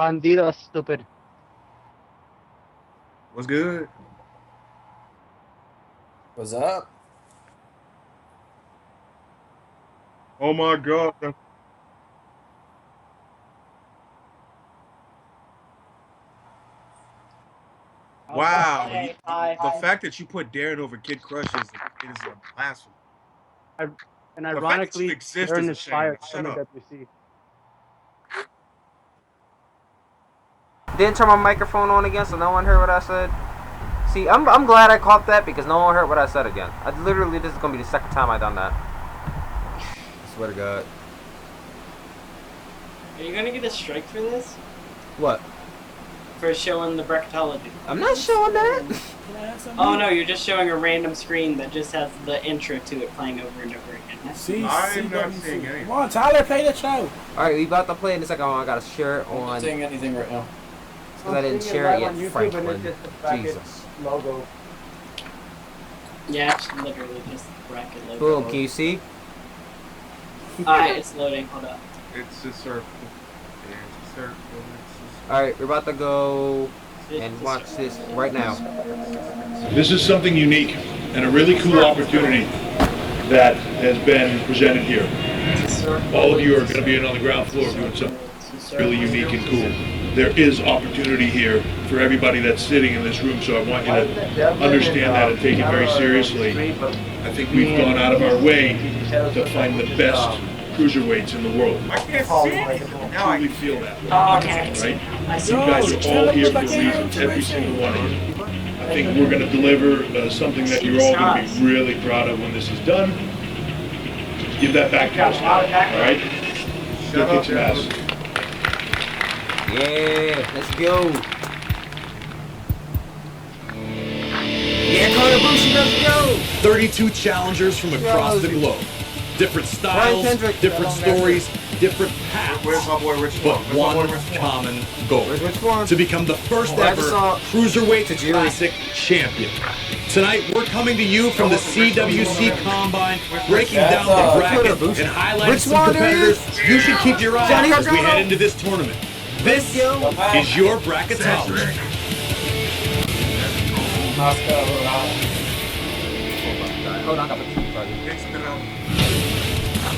Bandido, stupid. What's good? What's up? Oh my God. Wow. The fact that you put Darren over Kid Crush is a blasphemy. And ironically, exist Darren is a is shame. fired Shut from up. AWC. Didn't turn my microphone on again, so no one heard what I said. See, I'm glad I caught that because no one heard what I said again. This is gonna be the second time I've done that. I swear to God. Are you gonna get a strike for this? What? For showing the bracketology? I'm not showing that. Oh no, you're just showing a random screen that just has the intro to it playing over and over again. I'm not seeing anything. Come on, Tyler, play the show. Alright, we about to play in a second. I gotta share it I'm on. not saying anything right now. Because I didn't share it yet, Franklin. Jesus. Logo. Yeah, it's literally just bracket logo. Boom, can you see? Alright, it's loading, hold up. It's a circle. Yeah, it's a circle. Alright, we're about to go and watch this right now. This is something unique and a really cool opportunity that has been presented here. All of you are going to be in on the ground floor doing something really unique and cool. There is opportunity here for everybody that's sitting in this room, so I want you to understand that and take it very seriously. I think we've gone out of our way to find the best cruiserweights in the world. I can't see it. Now I truly feel that way, Oh, okay. right? You guys are all here for a reason, every single one of you. I think we're going to deliver something that you're all going to be really proud of when this is done. Give that back to us now, all right? Go kick some ass. Yeah, let's go. Yeah, Karabushi, let's go. 32 challengers from across the globe. Different styles, different stories, different paths, Where's my boy Rich? but one common goal. Which one? To become the first ever Cruiserweight Classic champion. Tonight, we're coming to you from the CWC Combine, breaking down the bracket and highlighting some competitors you should keep your eye on as we head into this tournament. This is your Bracketology. Hold on, I got the key for you.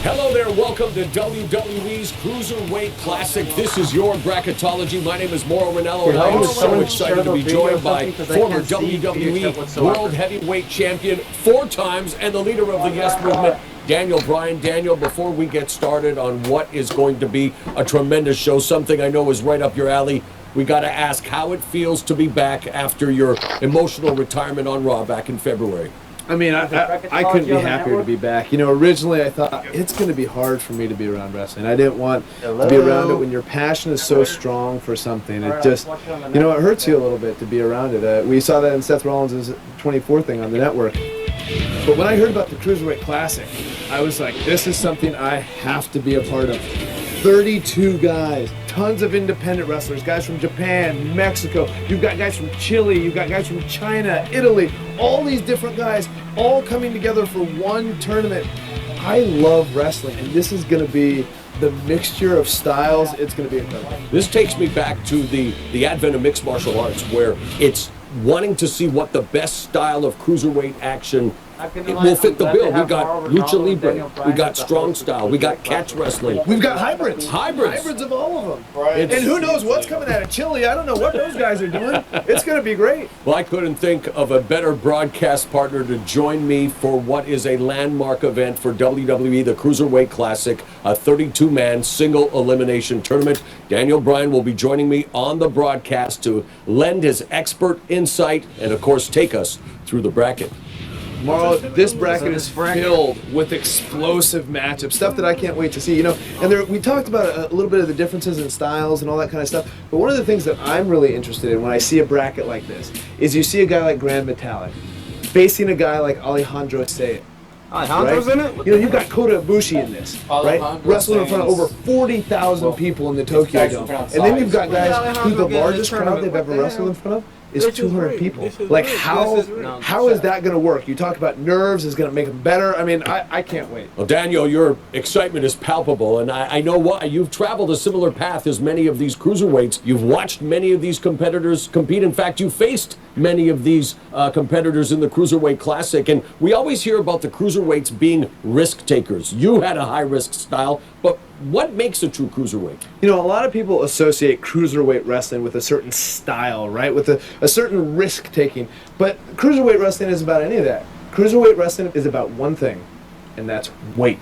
Hello there, welcome to WWE's Cruiserweight Classic. This is your Bracketology. My name is Mauro Ranello, and I am so excited to be joined by former WWE World Heavyweight Champion 4 times and the leader of the Yes Movement, Daniel Bryan. Daniel, before we get started on what is going to be a tremendous show, something I know is right up your alley, we got to ask how it feels to be back after your emotional retirement on Raw back in February. I mean, I couldn't be happier to be back. You know, originally I thought it's going to be hard for me to be around wrestling. I didn't want to be around it when your passion is so strong for something. It just, you know, it hurts you a little bit to be around it. We saw that in Seth Rollins' 24 thing on the network. But when I heard about the Cruiserweight Classic, I was like, this is something I have to be a part of. 32 guys, tons of independent wrestlers, guys from Japan, Mexico, you've got guys from Chile, you've got guys from China, Italy, all these different guys all coming together for one tournament. I love wrestling, and this is going to be the mixture of styles. It's going to be incredible. This takes me back to the advent of mixed martial arts, where it's wanting to see what the best style of cruiserweight action it will fit the bill. We got Lucha Libre, we got strong style, we got catch wrestling. We've got hybrids. Hybrids of all of them. Right. And who knows what's coming out of Chile? I don't know what those guys are doing. It's going to be great. Well, I couldn't think of a better broadcast partner to join me for what is a landmark event for WWE, the Cruiserweight Classic, a 32-man single elimination tournament. Daniel Bryan will be joining me on the broadcast to lend his expert insight and, of course, take us through the bracket. Mauro, this bracket is filled with explosive matchups, stuff that I can't wait to see. You know, and we talked about a little bit of the differences in styles and all that kind of stuff. But one of the things that I'm really interested in when I see a bracket like this is you see a guy like Grand Metalik facing a guy like Alejandro Sayed. Alejandro's in it? You know, you've got Kota Ibushi in this, right? Wrestling in front of over 40,000 people in the Tokyo Dome. And then you've got guys who the largest crowd they've ever wrestled in front of is 200 people. Like, how is that going to work? You talk about nerves, is going to make them better. I mean, I can't wait. Well, Daniel, your excitement is palpable, and I know why. You've traveled a similar path as many of these cruiserweights. You've watched many of these competitors compete. In fact, you faced many of these competitors in the Cruiserweight Classic, and we always hear about the cruiserweights being risk takers. You had a high-risk style, but what makes a true cruiserweight? You know, a lot of people associate cruiserweight wrestling with a certain style, right? With a certain risk-taking. But cruiserweight wrestling isn't about any of that. Cruiserweight wrestling is about one thing, and that's weight.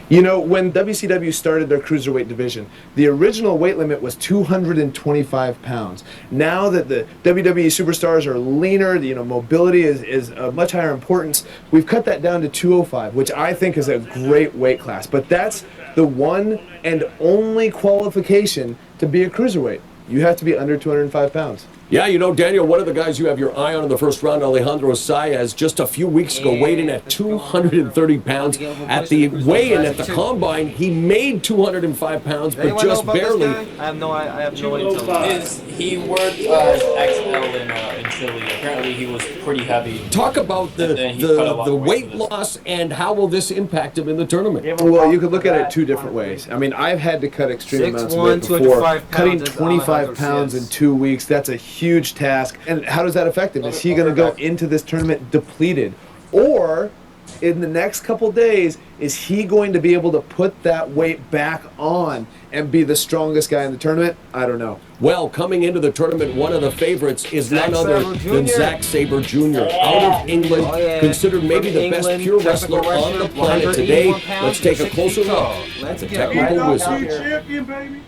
You know, when WCW started their cruiserweight division, the original weight limit was 225 pounds. Now that the WWE superstars are leaner, you know, mobility is of much higher importance, we've cut that down to 205, which I think is a great weight class. But that's the one and only qualification to be a cruiserweight. You have to be under 205 pounds. Yeah, you know, Daniel, one of the guys you have your eye on in the first round, Alejandro Saez, just a few weeks ago weighed in at 230 pounds. At the weigh-in at the Combine, he made 205 pounds, but just barely. I have no idea. He worked XL in Chile. Apparently, he was pretty heavy. Talk about the weight loss and how will this impact him in the tournament? Well, you could look at it two different ways. I mean, I've had to cut extreme amounts of weight before. Cutting 25 pounds in 2 weeks, that's a huge task. And how does that affect him? Is he going to go into this tournament depleted? Or in the next couple days, is he going to be able to put that weight back on and be the strongest guy in the tournament? I don't know. Well, coming into the tournament, one of the favorites is none other than Zack Sabre Jr. Out of England, considered maybe the best pure wrestler on the planet today. Let's take a closer look at the technical wizard. Champion, baby.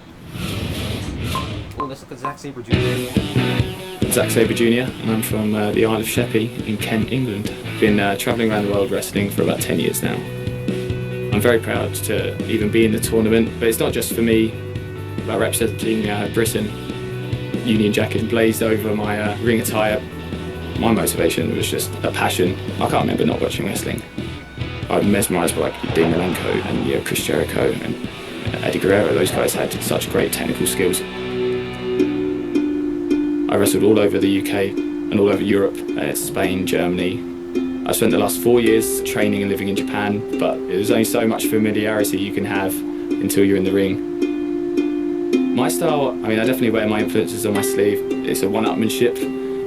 Oh, let's look at Zack Sabre Jr. Zack Sabre Jr. and I'm from the Isle of Sheppey in Kent, England. Been travelling around the world wrestling for about 10 years now. I'm very proud to even be in the tournament, but it's not just for me about representing Britain. Union jacket blazed over my ring attire. My motivation was just a passion. I can't remember not watching wrestling. I'm mesmerised by like Dean Malenko and Chris Jericho and Eddie Guerrero. Those guys had such great technical skills. I wrestled all over the UK and all over Europe, Spain, Germany. I spent the last 4 years training and living in Japan, but there's only so much familiarity you can have until you're in the ring. My style, I mean, I definitely wear my influences on my sleeve. It's a one-upmanship,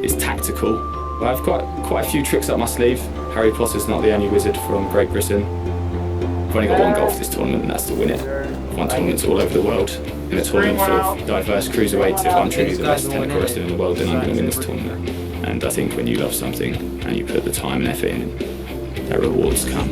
it's tactical. But I've got quite a few tricks up my sleeve. Harry Potter's not the only wizard from Great Britain. I've only got one goal for this tournament, and that's to win it. I've won tournaments all over the world. In a tournament full of diverse cruiserweights, if I'm truly the best technical wrestler in the world, then I'm going to win this tournament. And I think when you love something and you put the time and effort in, the rewards come.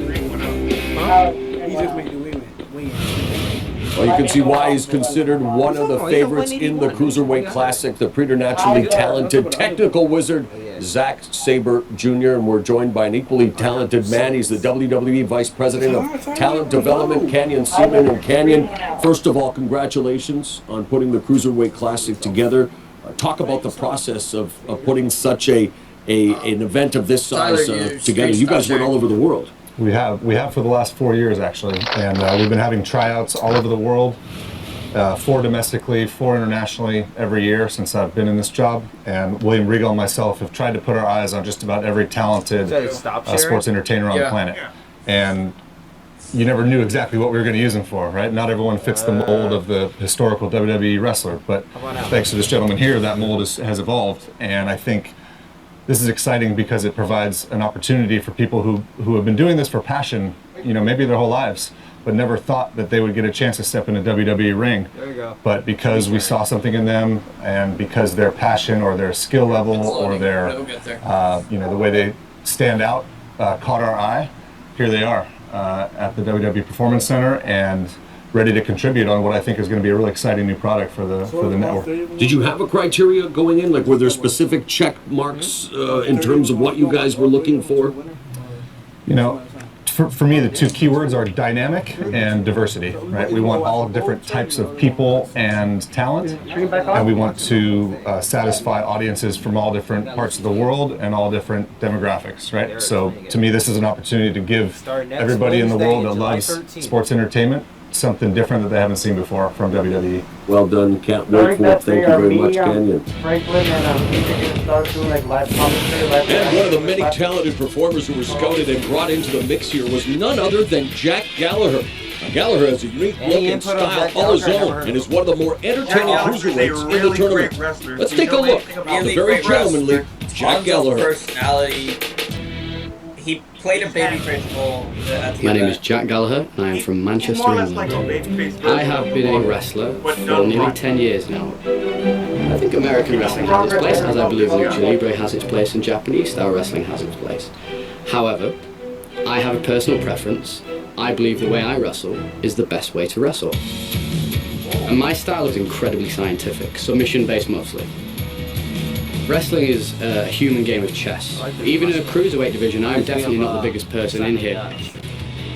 Well, you can see why he's considered one of the favorites in the Cruiserweight Classic, the preternaturally talented technical wizard, Zack Sabre Jr., and we're joined by an equally talented man. He's the WWE Vice President of Talent Development, Canyon Seaman. And Canyon, first of all, congratulations on putting the Cruiserweight Classic together. Talk about the process of putting such an event of this size together. You guys went all over the world. We have for the last 4 years actually, and we've been having tryouts all over the world, 4 domestically, 4 internationally every year since I've been in this job. And William Regal and myself have tried to put our eyes on just about every talented sports entertainer on the planet. And you never knew exactly what we were going to use them for, right? Not everyone fits the mold of the historical WWE wrestler, but thanks to this gentleman here, that mold has evolved, and I think this is exciting because it provides an opportunity for people who have been doing this for passion, you know, maybe their whole lives, but never thought that they would get a chance to step in a WWE ring. There you go. But because we saw something in them, and because their passion or their skill level or their, you know, the way they stand out caught our eye, here they are at the WWE Performance Center and ready to contribute on what I think is going to be a really exciting new product for the network. Did you have a criteria going in? Like, were there specific check marks in terms of what you guys were looking for? You know, for me, the 2 key words are dynamic and diversity, right? We want all different types of people and talent, and we want to satisfy audiences from all different parts of the world and all different demographics, right? So to me, this is an opportunity to give everybody in the world that loves sports entertainment something different that they haven't seen before from WWE. Well done. Can't wait for it. Thank you very much, Canyon. Franklin and he's gonna start doing like live commentary. And one of the many talented performers who were scouted and brought into the mix here was none other than Jack Gallagher. Now, Gallagher has a unique look and style all his own and is one of the more entertaining cruiserweights in the tournament. Let's take a look at the very gentlemanly Jack Gallagher. Personality. He played a babyface role. My name is Jack Gallagher, and I am from Manchester, England. I have been a wrestler for nearly 10 years now. I think American wrestling has its place, as I believe Lucha Libre has its place and Japanese style wrestling has its place. However, I have a personal preference. I believe the way I wrestle is the best way to wrestle. And my style is incredibly scientific, submission-based mostly. Wrestling is a human game of chess. Even in a cruiserweight division, I'm definitely not the biggest person in here.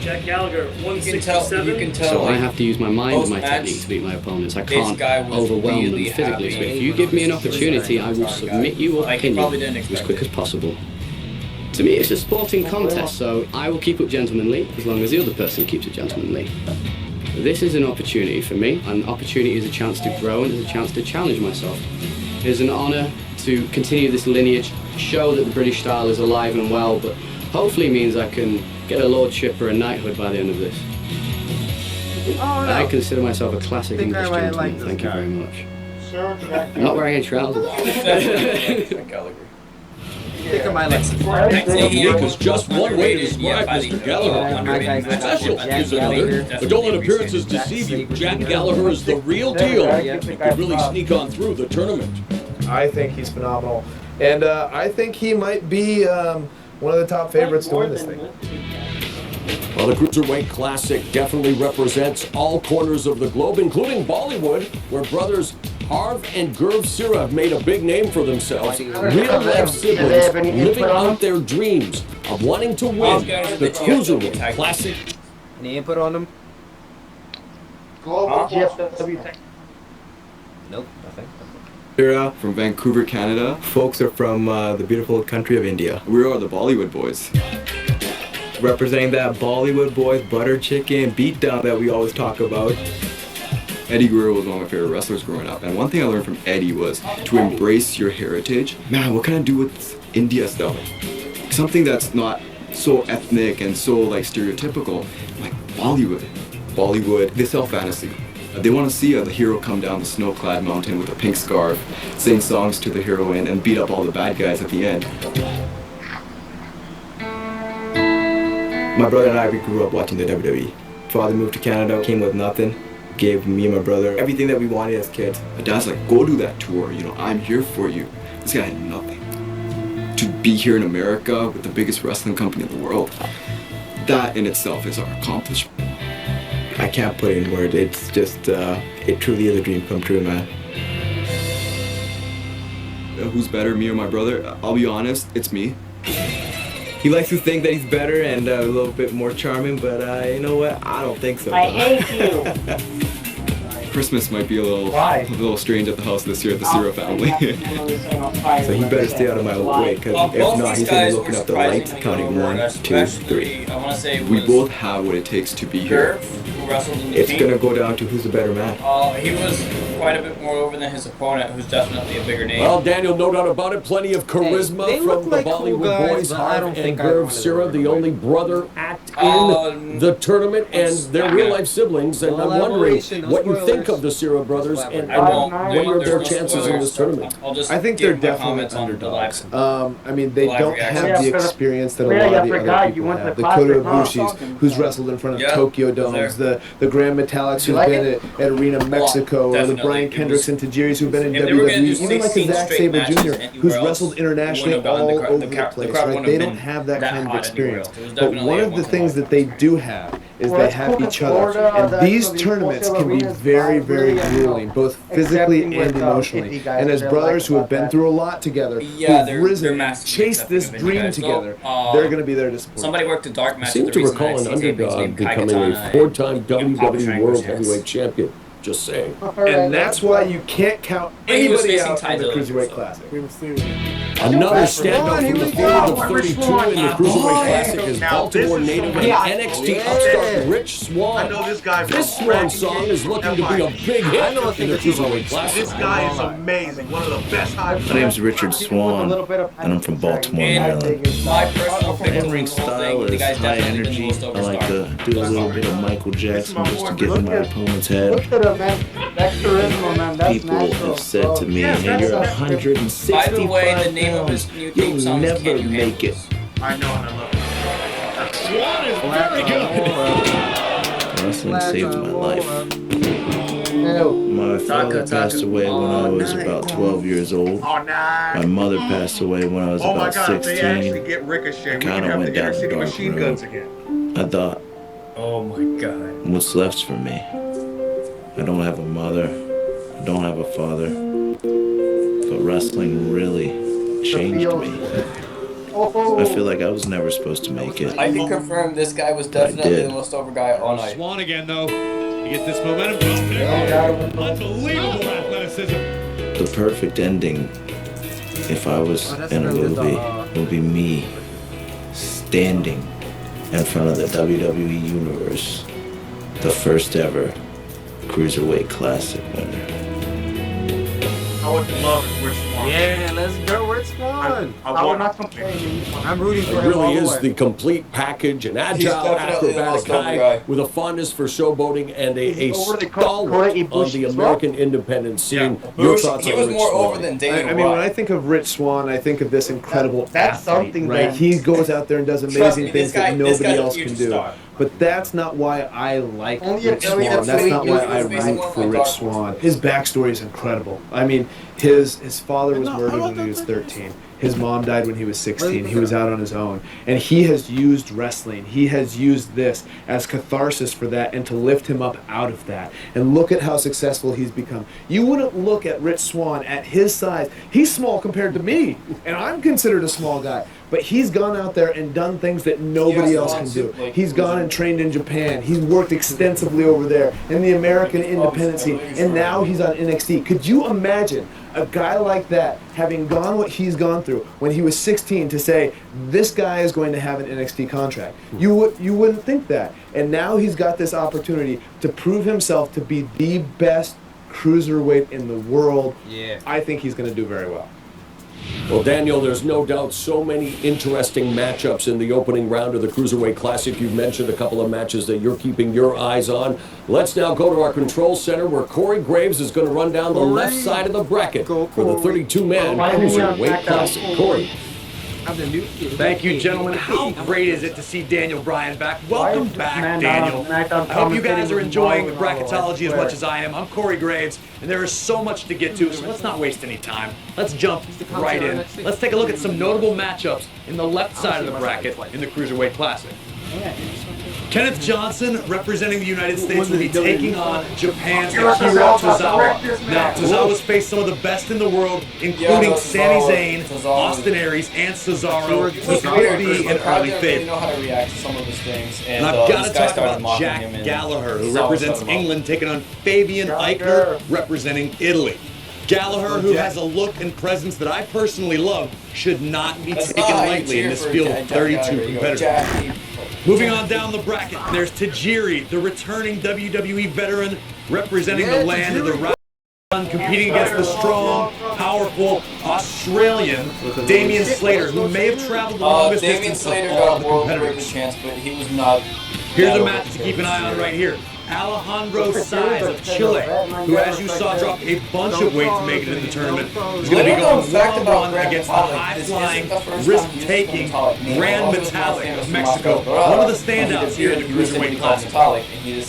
Jack Gallagher, You can tell. So I have to use my mind and my technique to beat my opponents. I can't overwhelm them physically. So if you give me an opportunity, I will submit you or pin you as quick as possible. To me, it's a sporting contest, so I will keep it gentlemanly as long as the other person keeps it gentlemanly. This is an opportunity for me. An opportunity is a chance to grow and is a chance to challenge myself. It is an honour to continue this lineage, show that the British style is alive and well, but hopefully means I can get a lordship or a knighthood by the end of this. I consider myself a classic English gentleman, thank you very much. I'm not wearing any trousers. Unique is just one way to describe Mr. Gallagher. Special is another, but don't let appearances deceive you. Jack Gallagher is the real deal. He could really sneak on through the tournament. I think he's phenomenal. And I think he might be one of the top favorites to win this thing. Well, the Cruiserweight Classic definitely represents all corners of the globe, including Bollywood, where brothers Harv and Gurv Sira have made a big name for themselves. Real-life siblings living out their dreams of wanting to win the Cruiserweight Classic. Any input on them? GFW. Nope, nothing. Sira from Vancouver, Canada. Folks are from the beautiful country of India. We are the Bollywood boys. Representing that Bollywood boys butter chicken beatdown that we always talk about. Eddie Guerrero was one of my favorite wrestlers growing up, and one thing I learned from Eddie was to embrace your heritage. Man, what can I do with India stuff? Something that's not so ethnic and so like stereotypical, like Bollywood. Bollywood, they sell fantasy. They want to see the hero come down the snow-clad mountain with a pink scarf, sing songs to the heroine, and beat up all the bad guys at the end. My brother and I, we grew up watching the WWE. Father moved to Canada, came with nothing, gave me and my brother everything that we wanted as kids. My dad's like, go do that tour, you know, I'm here for you. This guy had nothing. To be here in America with the biggest wrestling company in the world, that in itself is our accomplishment. I can't put it in words, it's just, it truly is a dream come true, man. Who's better, me or my brother? I'll be honest, it's me. He likes to think that he's better and a little bit more charming, but you know what? I don't think so. I hate you. Christmas might be a little strange at the house this year at the Sira family. So he better stay out of my way, because if not, he's gonna be looking up the lights, counting 1, 2, 3. We both have what it takes to be here. It's gonna go down to who's the better man. He was quite a bit more over than his opponent, who's definitely a bigger name. Well, Daniel, no doubt about it. Plenty of charisma from the Bollywood boys. Harv and Gurv Sira, the only brother act in the tournament, and they're real-life siblings. And I'm wondering what you think of the Sira brothers and what are their chances in this tournament. I think they're definitely underdogs. I mean, they don't have the experience that a lot of the other people have. The Kota Ibushi's, who's wrestled in front of Tokyo Domes, the Grand Metallics who've been at Arena Mexico, or the Brian Kendricks and Tajiris who've been in WWE, even like the Zack Sabre Jr., who's wrestled internationally all over the place, right? They don't have that kind of experience. But one of the things that they do have is they have each other. And these tournaments can be very, very grueling, both physically and emotionally. And as brothers who have been through a lot together, who've risen, chased this dream together, they're going to be there to support. Somebody worked a dark match. I seem to recall an underdog becoming a 4-time WWE World Heavyweight Champion. Just saying. And that's why you can't count anybody out in the Cruiserweight Classic. Another standout from the field of 32 in the Cruiserweight Classic is Baltimore native and NXT upstart Rich Swann. I know this guy. This Swan song is looking to be a big hit in the Cruiserweight Classic. This guy is amazing. One of the best high. My name's Richard Swann, and I'm from Baltimore, Maryland. My personal My in-ring style is high energy. I like to do a little bit of Michael Jackson just to get in my opponent's head. Look at him, man. That's charisma, man. That's People natural. have said to me, hey, you're 165 By the way, the name of his new theme you'll song is never Can You make it. I know, and I love it. Swann is very good. Wrestling saved my life. My father passed away when I was about 12 years old. My mother passed away when I was Oh my about God! If they actually 16. get Ricochet, we Kinda can have went the down inner the city dark machine road. guns again. I thought, Oh my God. what's left for me? I don't have a mother. I don't have a father. But wrestling really changed me. I feel like I was never supposed to make it. I can confirm this guy was definitely the most over guy all night. Swann again, though. He gets this momentum going. Unbelievable athleticism. The perfect ending, if I was in a movie, would be me standing in front of the WWE Universe, the first ever Cruiserweight Classic winner. I would love it. Rich Swann. Yeah, let's go, Rich Swann. I would not complain. I'm rooting for It him really all the is way. the complete package, an agile, definitely the acrobatic most over guy guy. with a fondness for showboating and a He's over the stalwart Corey on Bush the as well. American independent scene. He Your was, thoughts he on was Rich more Swann? over than David I mean, when Rock. I think of Rich Swann, I think of this incredible That's athlete, something, right? man. He goes out there and does Trust amazing me, things this guy- that this nobody guy's a else can future do. star. But that's not why I like Only a Rich Swann. WWE That's not why I Cruiserweight root was for one of Rich my Swann. His backstory is incredible. I mean, his father was murdered when he was 13. His mom died when he was 16. He was out on his own. And he has used wrestling. He has used this as catharsis for that and to lift him up out of that. And look at how successful he's become. You wouldn't look at Rich Swann at his size. He's small compared to me. And I'm considered a small guy. But he's gone out there and done things that nobody else can do. He's gone and trained in Japan. He's worked extensively over there in the American independent scene. And now he's on NXT. Could you imagine a guy like that having gone what he's gone through when he was 16 to say, this guy is going to have an NXT contract? You wouldn't think that. And now he's got this opportunity to prove himself to be the best cruiserweight in the world. Yeah. I think he's going to do very well. Well, Daniel, there's no doubt so many interesting matchups in the opening round of the Cruiserweight Classic. You've mentioned a couple of matches that you're keeping your eyes on. Let's now go to our control center where Corey Graves is going to run down the left side of the bracket for the 32-man Cruiserweight Classic. Corey. Thank you, gentlemen. How great is it to see Daniel Bryan back? Welcome back, Daniel. I hope you guys are enjoying Bracketology as much as I am. I'm Corey Graves, and there is so much to get to, so let's not waste any time. Let's jump right in. Let's take a look at some notable matchups in the left side of the bracket in the Cruiserweight Classic. Kenneth Johnson, representing the United States, will be taking on Japan's Akira Tozawa. Now, Tozawa's faced some of the best in the world, including Sami Zayn, Austin Aries, and Cesaro. He could be an early I favorite. know how to react to some of his things, And I've got to talk about Jack Gallagher, who represents England, taking on Fabian Eichner, representing Italy. Gallagher, who has a look and presence that I personally love, should not be taken lightly in this field of 32 competitors. Moving on down the bracket, there's Tajiri, the returning WWE veteran, representing the land of the Round, competing against the strong, powerful Australian Damian Slater, who may have traveled the longest Damian distance Slater of all got the a world competitors. record chance, but he was not. Here's a match to keep an eye on right here. Alejandro Saez of Chile, who, as you saw, dropped a bunch of weight to make it in the tournament, is going to be going one-on-one against the high-flying, risk-taking Grand Metalik of Mexico, one of the standouts here in the Cruiserweight Classic.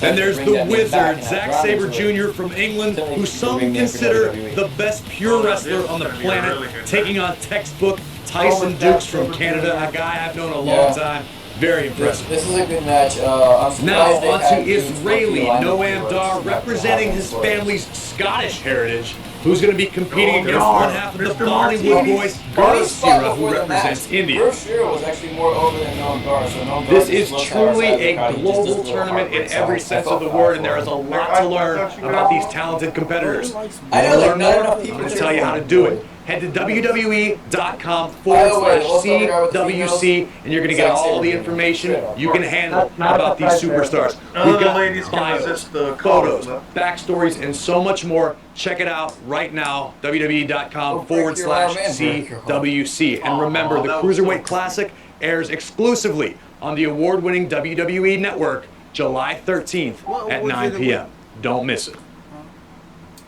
Then there's the Wizard, Zack Sabre Jr. from England, who some consider the best pure wrestler on the planet, taking on textbook Tyson Dukes from Canada, a guy I've known a long time. Very impressive. This is a good match. I'm Now surprised they on had to Israeli Noam Dar, representing his family's Scottish heritage, who's going to be competing against one half of the Bollywood boys, Garcia, who represents India. Bruce Shearer was actually more over than Noam Dar, so Noam Dar This just is looks truly outside the a crowd. He just global does a little tournament in heartbreak every song. sense of the word, and there is a lot to learn about these talented competitors. I know, like, not enough I'm people going to tell you how to do it. head to WWE.com/CWC, and you're going to get all the information you can handle about these superstars. We've got ladies can bios, resist the photos, backstories, and so much more. Check it out right now, WWE.com/CWC. And remember, the Cruiserweight Classic airs exclusively on the award-winning WWE Network July 13th at 9 p.m. Don't miss it.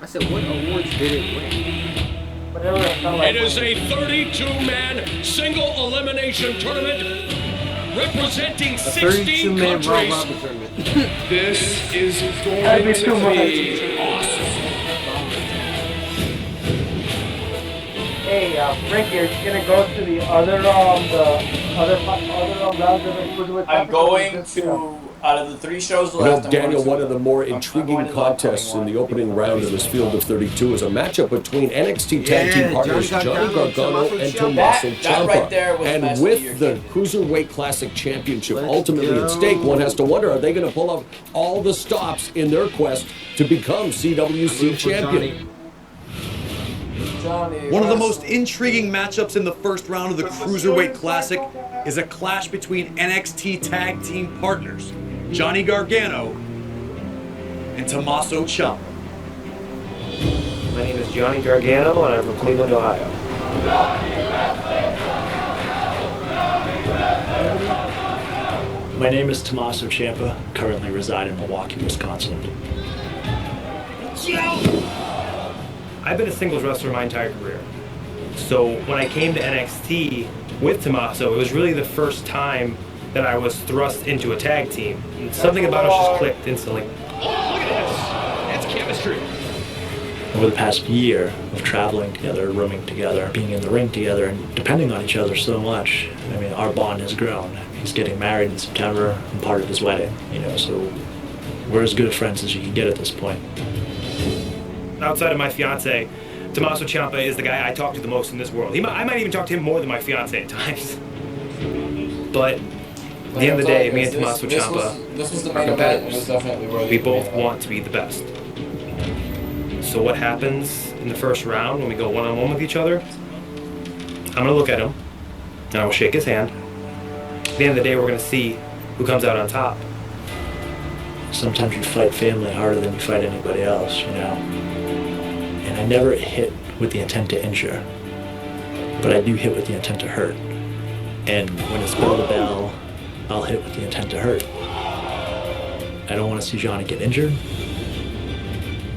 I said, what awards did it win? It is a 32-man single elimination tournament representing 16 countries. This is going to be awesome. Hey, Frankie, are you gonna go to the other rounds of the Cruiserweight? I'm going to, out of the 3 shows Well, left, Daniel, one of the more intriguing contests in the opening round of this field of 32 is a matchup between NXT Tag Team partners Johnny Gargano and Tommaso That right there was Ciampa. And with the Cruiserweight Classic Championship ultimately at stake, one has to wonder, are they going to pull up all the stops in their quest to become CWC champion? One of the most intriguing matchups in the first round of the Cruiserweight Classic is a clash between NXT Tag Team partners Johnny Gargano and Tommaso Ciampa. My name is Johnny Gargano, and I'm from Cleveland, Ohio. My name is Tommaso Ciampa, currently reside in Milwaukee, Wisconsin. I've been a singles wrestler my entire career. So when I came to NXT with Tommaso, it was really the first time that I was thrust into a tag team. And something about us just clicked instantly. Oh, look at this. That's chemistry. Over the past year of traveling together, rooming together, being in the ring together, and depending on each other so much, I mean, our bond has grown. He's getting married in September. I'm part of his wedding, so we're as good of friends as you can get at this point. Outside of my fiance, Tommaso Ciampa is the guy I talk to the most in this world. I might even talk to him more than my fiance at times. But at the end of the day, me and Tommaso Ciampa are competitors. We both want to be the best. So what happens in the first round when we go one-on-one with each other? I'm going to look at him, and I will shake his hand. At the end of the day, we're going to see who comes out on top. Sometimes you fight family harder than you fight anybody else, And I never hit with the intent to injure, but I do hit with the intent to hurt. And when it's bell to bell, I'll hit with the intent to hurt. I don't want to see Johnny get injured,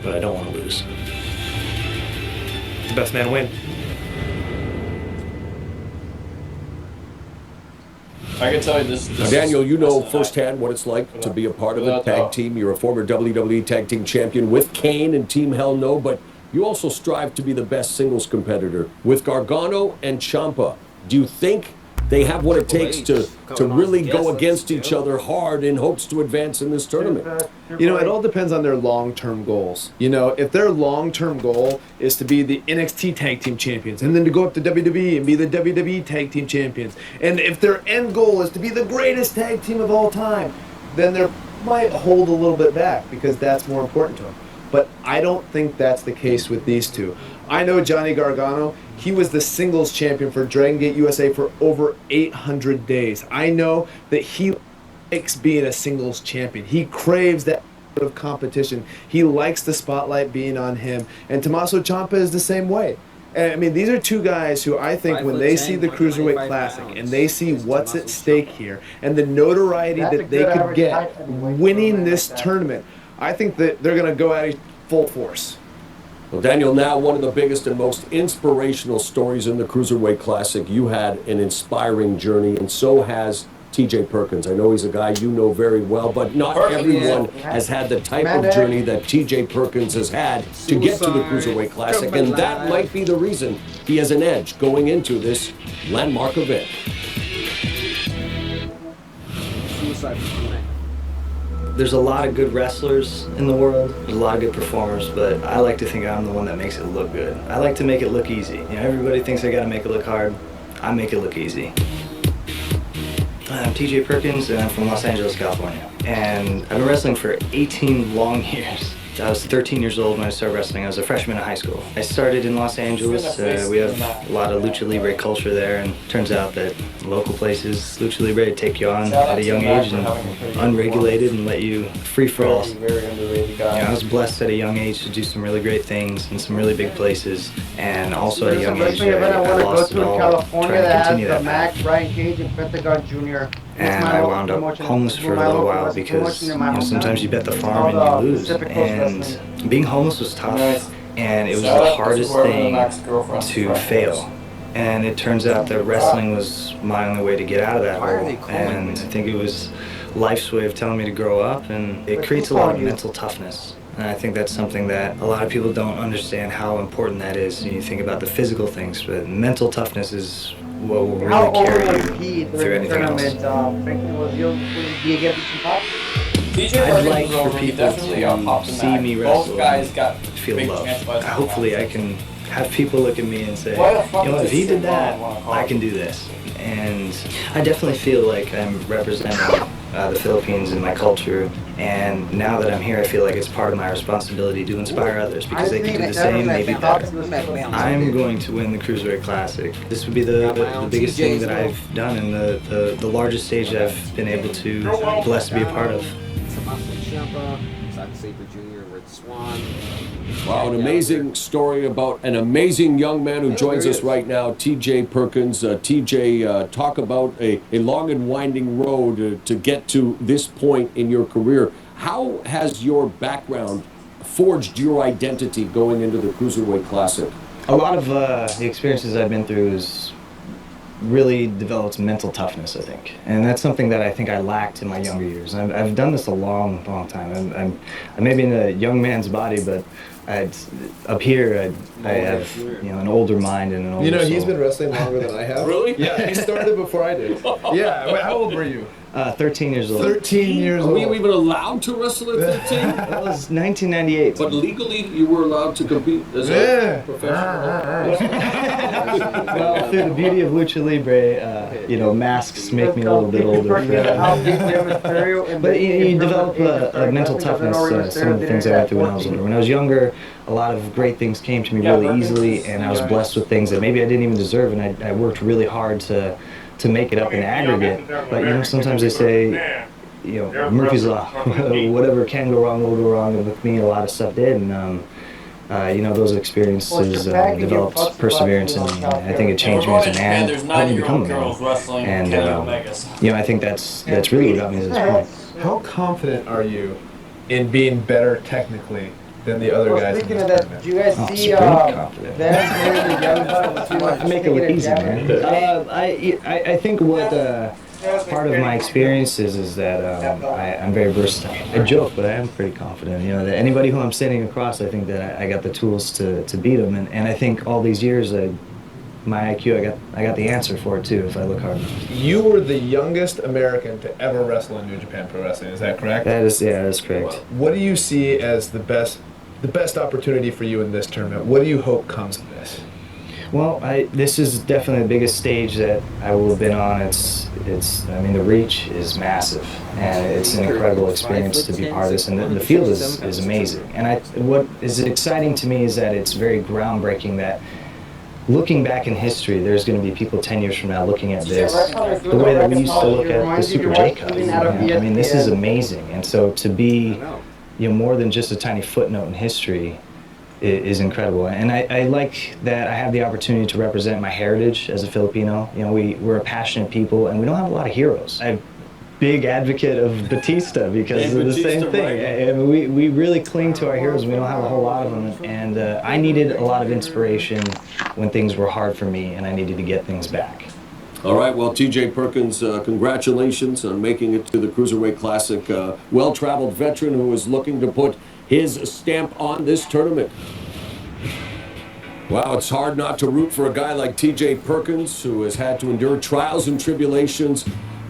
but I don't want to lose. The best man win. I can tell you this. Now, Daniel, you know firsthand what it's like to be a part of a tag team. You're a former WWE Tag Team Champion with Kane and Team Hell No, but you also strive to be the best singles competitor with Gargano and Ciampa. Do you think they have what it takes to really go against each other hard in hopes to advance in this tournament? It all depends on their long-term goals. If their long-term goal is to be the NXT Tag Team Champions and then to go up to WWE and be the WWE Tag Team Champions, and if their end goal is to be the greatest tag team of all time, then they might hold a little bit back because that's more important to them. But I don't think that's the case with these two. I know Johnny Gargano. He was the singles champion for Dragon Gate USA for over 800 days. I know that he likes being a singles champion. He craves that of competition. He likes the spotlight being on him. And Tommaso Ciampa is the same way. And I mean, these are two guys who I think when they see the Cruiserweight Classic and they see what's at stake here and the notoriety that they could get winning this tournament, I think that they're going to go at it full force. Well, Daniel, now one of the biggest and most inspirational stories in the Cruiserweight Classic. You had an inspiring journey, and so has TJ Perkins. I know he's a guy you know very well, but not everyone has had the type of journey that TJ Perkins has had to get to the Cruiserweight Classic, and that might be the reason he has an edge going into this landmark event. There's a lot of good wrestlers in the world, there's a lot of good performers, but I like to think I'm the one that makes it look good. I like to make it look easy. Everybody thinks I gotta make it look hard. I make it look easy. I'm TJ Perkins and I'm from Los Angeles, California. And I've been wrestling for 18 long years. I was 13 years old when I started wrestling. I was a freshman in high school. I started in Los Angeles. We have a lot of lucha libre culture there, and it turns out that local places, lucha libre take you on at a young age and unregulated and let you free for all. I was blessed at a young age to do some really great things in some really big places, and also at a young age I lost it all trying to continue that path. Brian Cage and Pentagon Jr. And I wound up homeless for a little while because sometimes you bet the farm and you lose. And being homeless was tough, and it was the hardest thing to fail. And it turns out that wrestling was my only way to get out of that hole. And I think it was life's way of telling me to grow up, and it creates a lot of mental toughness. And I think that's something that a lot of people don't understand how important that is. You think about the physical things, but mental toughness is what will really carry you through anything else. I'd like for people to see me wrestle and feel love. Hopefully I can have people look at me and say, you know, if he did that, I can do this. And I definitely feel like I'm representing the Philippines and my culture, and now that I'm here, I feel like it's part of my responsibility to inspire others because they can do the same, maybe better. I'm going to win the Cruiserweight Classic. This would be the biggest thing that I've done and the largest stage I've been able to, blessed to be a part of. Wow, an amazing story about an amazing young man who joins us right now, TJ Perkins. TJ, talk about a long and winding road to get to this point in your career. How has your background forged your identity going into the Cruiserweight Classic? A lot of the experiences I've been through is really developed mental toughness, I think. And that's something that I think I lacked in my younger years. I've done this a long time. I'm maybe in a young man's body, but up here, I have an older mind and an older soul. He's been wrestling longer than I have. Really? Yeah, he started before I did. Yeah, wait, how old were you? 13 years old. 13 years old. Were you even allowed to wrestle at 13? That was 1998. But legally, you were allowed to compete as a professional? Well, through the beauty of lucha libre, masks make me a little bit older. But you develop a mental toughness, some of the things I went through when I was older. When I was younger, a lot of great things came to me really easily, and I was blessed with things that maybe I didn't even deserve, and I worked really hard to make it up in aggregate. But sometimes they say, Murphy's Law, whatever can go wrong will go wrong, and with me a lot of stuff did, and those experiences developed perseverance in me. I think it changed me as a man, helped me become a man. And I think that's really what got me to this point. How confident are you in being better technically than the other guys? Speaking of that, do you guys see I make it look easy, man. I think what part of my experience is that I'm very versatile. I joke, but I am pretty confident. That anybody who I'm standing across, I think that I got the tools to beat them. And I think all these years, my IQ, I got the answer for it too if I look hard enough. You were the youngest American to ever wrestle in New Japan Pro Wrestling. Is that correct? That is correct. What do you see as the best opportunity for you in this tournament? What do you hope comes of this? Well, this is definitely the biggest stage that I will have been on. The reach is massive, and it's an incredible experience to be part of this, and the field is amazing. And what is exciting to me is that it's very groundbreaking that looking back in history, there's going to be people 10 years from now looking at this the way that we used to look at the Super J Cup. This is amazing, and so to be more than just a tiny footnote in history is incredible. And I like that I have the opportunity to represent my heritage as a Filipino. We're a passionate people, and we don't have a lot of heroes. I'm a big advocate of Batista because of the same thing. Right? We really cling to our heroes. We don't have a whole lot of them, and I needed a lot of inspiration when things were hard for me, and I needed to get things back. All right, well, TJ Perkins, congratulations on making it to the Cruiserweight Classic. Well-traveled veteran who is looking to put his stamp on this tournament. Wow, it's hard not to root for a guy like TJ Perkins, who has had to endure trials and tribulations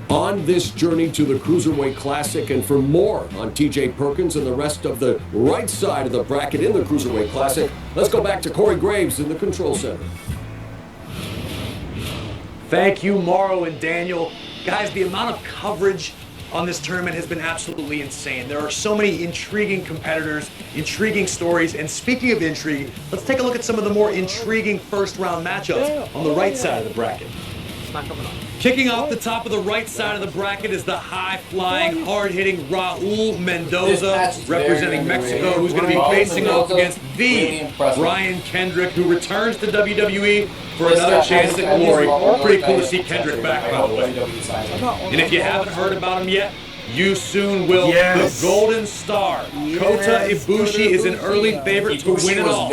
on this journey to the Cruiserweight Classic. And for more on TJ Perkins and the rest of the right side of the bracket in the Cruiserweight Classic, let's go back to Corey Graves in the Control Center. Thank you, Mauro and Daniel. Guys, the amount of coverage on this tournament has been absolutely insane. There are so many intriguing competitors, intriguing stories, and speaking of intrigue, let's take a look at some of the more intriguing first-round matchups on the right side of the bracket. Kicking off the top of the right side of the bracket is the high-flying, hard-hitting Raul Mendoza, representing Mexico, who's going to be facing off against the Brian Kendrick, who returns to WWE for another chance at glory. Pretty cool to see Kendrick back, by the way. And if you haven't heard about him yet, you soon will. The Golden Star, Kota Ibushi, is an early favorite to win it all.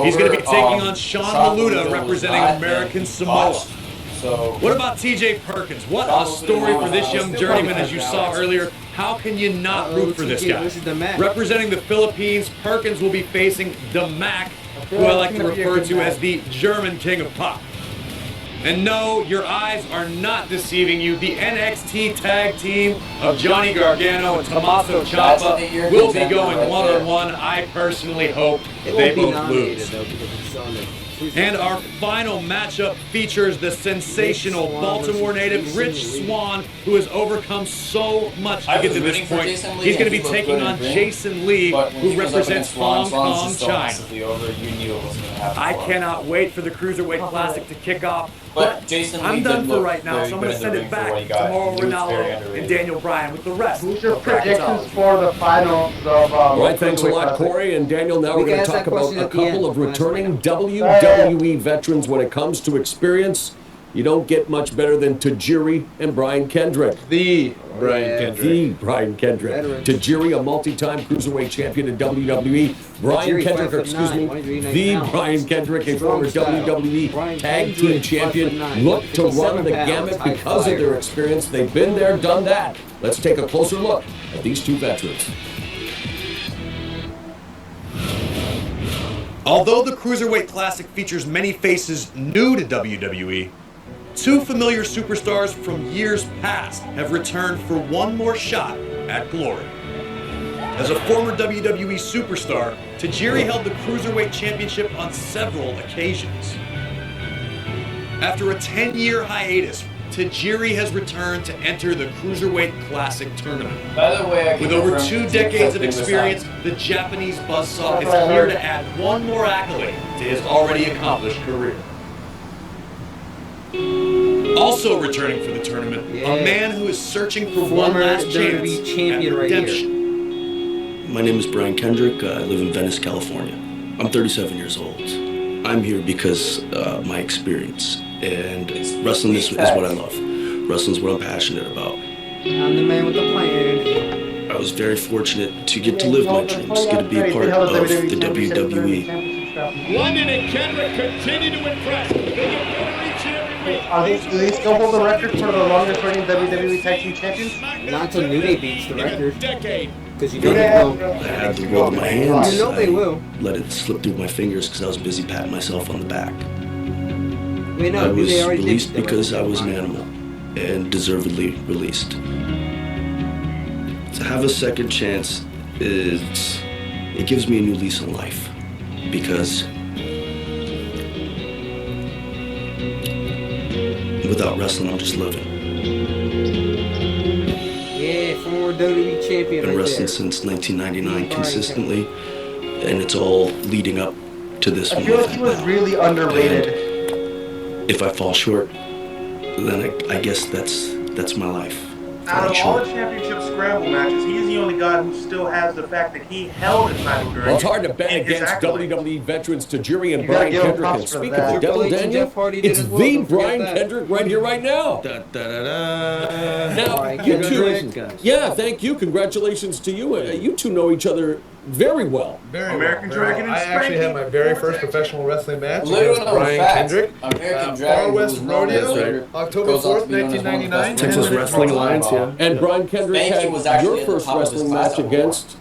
He's going to be taking on Sean Maluta, representing American Samoa. What about TJ Perkins? What a story for this young journeyman, as you saw earlier. How can you not root for this guy? Representing the Philippines, Perkins will be facing the Mac, who I like to refer to as the German King of Pop. And no, your eyes are not deceiving you. The NXT tag team of Johnny Gargano and Tommaso Ciampa will be going one-on-one. I personally hope they both lose. And our final matchup features the sensational Baltimore native Rich Swann, who has overcome so much to get to this point. He's going to be taking on Jason Lee, who represents Hong Kong, China. I cannot wait for the Cruiserweight Classic to kick off. But I'm done for right now, so I'm going to send it back to Mauro Ranallo and Daniel Bryan with the rest. Who's your predictions for the finals of All right, thanks a lot, Corey and Daniel. Now we're going to talk about a couple of returning WWE veterans when it comes to experience. You don't get much better than Tajiri and Brian Kendrick. The Brian Kendrick. Tajiri, a multi-time Cruiserweight champion in WWE. Brian Kendrick, the Brian Kendrick, a former WWE Tag Team champion. Look to run the gamut because of their experience. They've been there, done that. Let's take a closer look at these two veterans. Although the Cruiserweight Classic features many faces new to WWE, two familiar superstars from years past have returned for one more shot at glory. As a former WWE superstar, Tajiri held the Cruiserweight Championship on several occasions. After a 10-year hiatus, Tajiri has returned to enter the Cruiserweight Classic tournament. With over 2 decades of experience, the Japanese buzzsaw is here to add one more accolade to his already accomplished career. Also returning for the tournament, a man who is searching for one last chance at redemption. My name is Brian Kendrick. I live in Venice, California. I'm 37 years old. I'm here because my experience, and wrestling is what I love. Wrestling is what I'm passionate about. I'm the man with the plan. I was very fortunate to get to live my dreams, get to be a part of the WWE. London and Kendrick continue to impress. Do they still hold the record for the longest reigning WWE Tag Team Champions? Not until New Day beats the record. Because you know I they will. had the world in my hands. You know they will. I let it slip through my fingers because I was busy patting myself on the back. Wait, no, I was they already released did because I was an animal, and deservedly released. To have a second chance it gives me a new lease on life, because without wrestling, I'm just living. Yeah, former WWE champion. Been wrestling since 1999 consistently, and it's all leading up to this I feel like he was really underrated. And if I fall short, then I guess that's my life. Out of all the championship scramble matches, he's the only guy who still has the fact that he held his title during. Well, it's hard to bet against WWE veterans Tajiri and Brian Kendrick. And speaking of the devil, Daniel, it's the Brian Kendrick right here, right now. Now, you two, yeah, thank you. Congratulations to you. You two know each other very well. American Dragon and I actually had my very first professional wrestling match Little against Brian Kendrick. American Far West Rodeo, October 4th, 1999. Texas Wrestling Alliance, yeah. And Brian Kendrick had your first wrestling match against,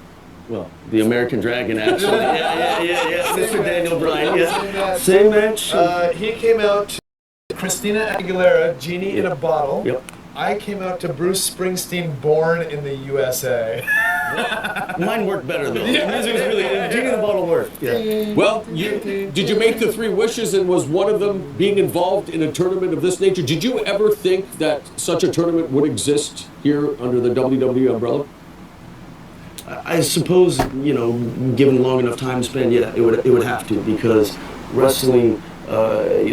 well, the American Dragon, actually. yeah. Mr. Daniel Bryan, yeah. Same match. He came out to Christina Aguilera, Genie in a Bottle. Yep. I came out to Bruce Springsteen, Born in the USA. Mine worked better, though. The music was really, Genie in a Bottle worked. Yeah. Well, did you make the 3 wishes, and was one of them being involved in a tournament of this nature? Did you ever think that such a tournament would exist here under the WWE umbrella? I suppose, given long enough time spent, yeah, it would have to, because wrestling,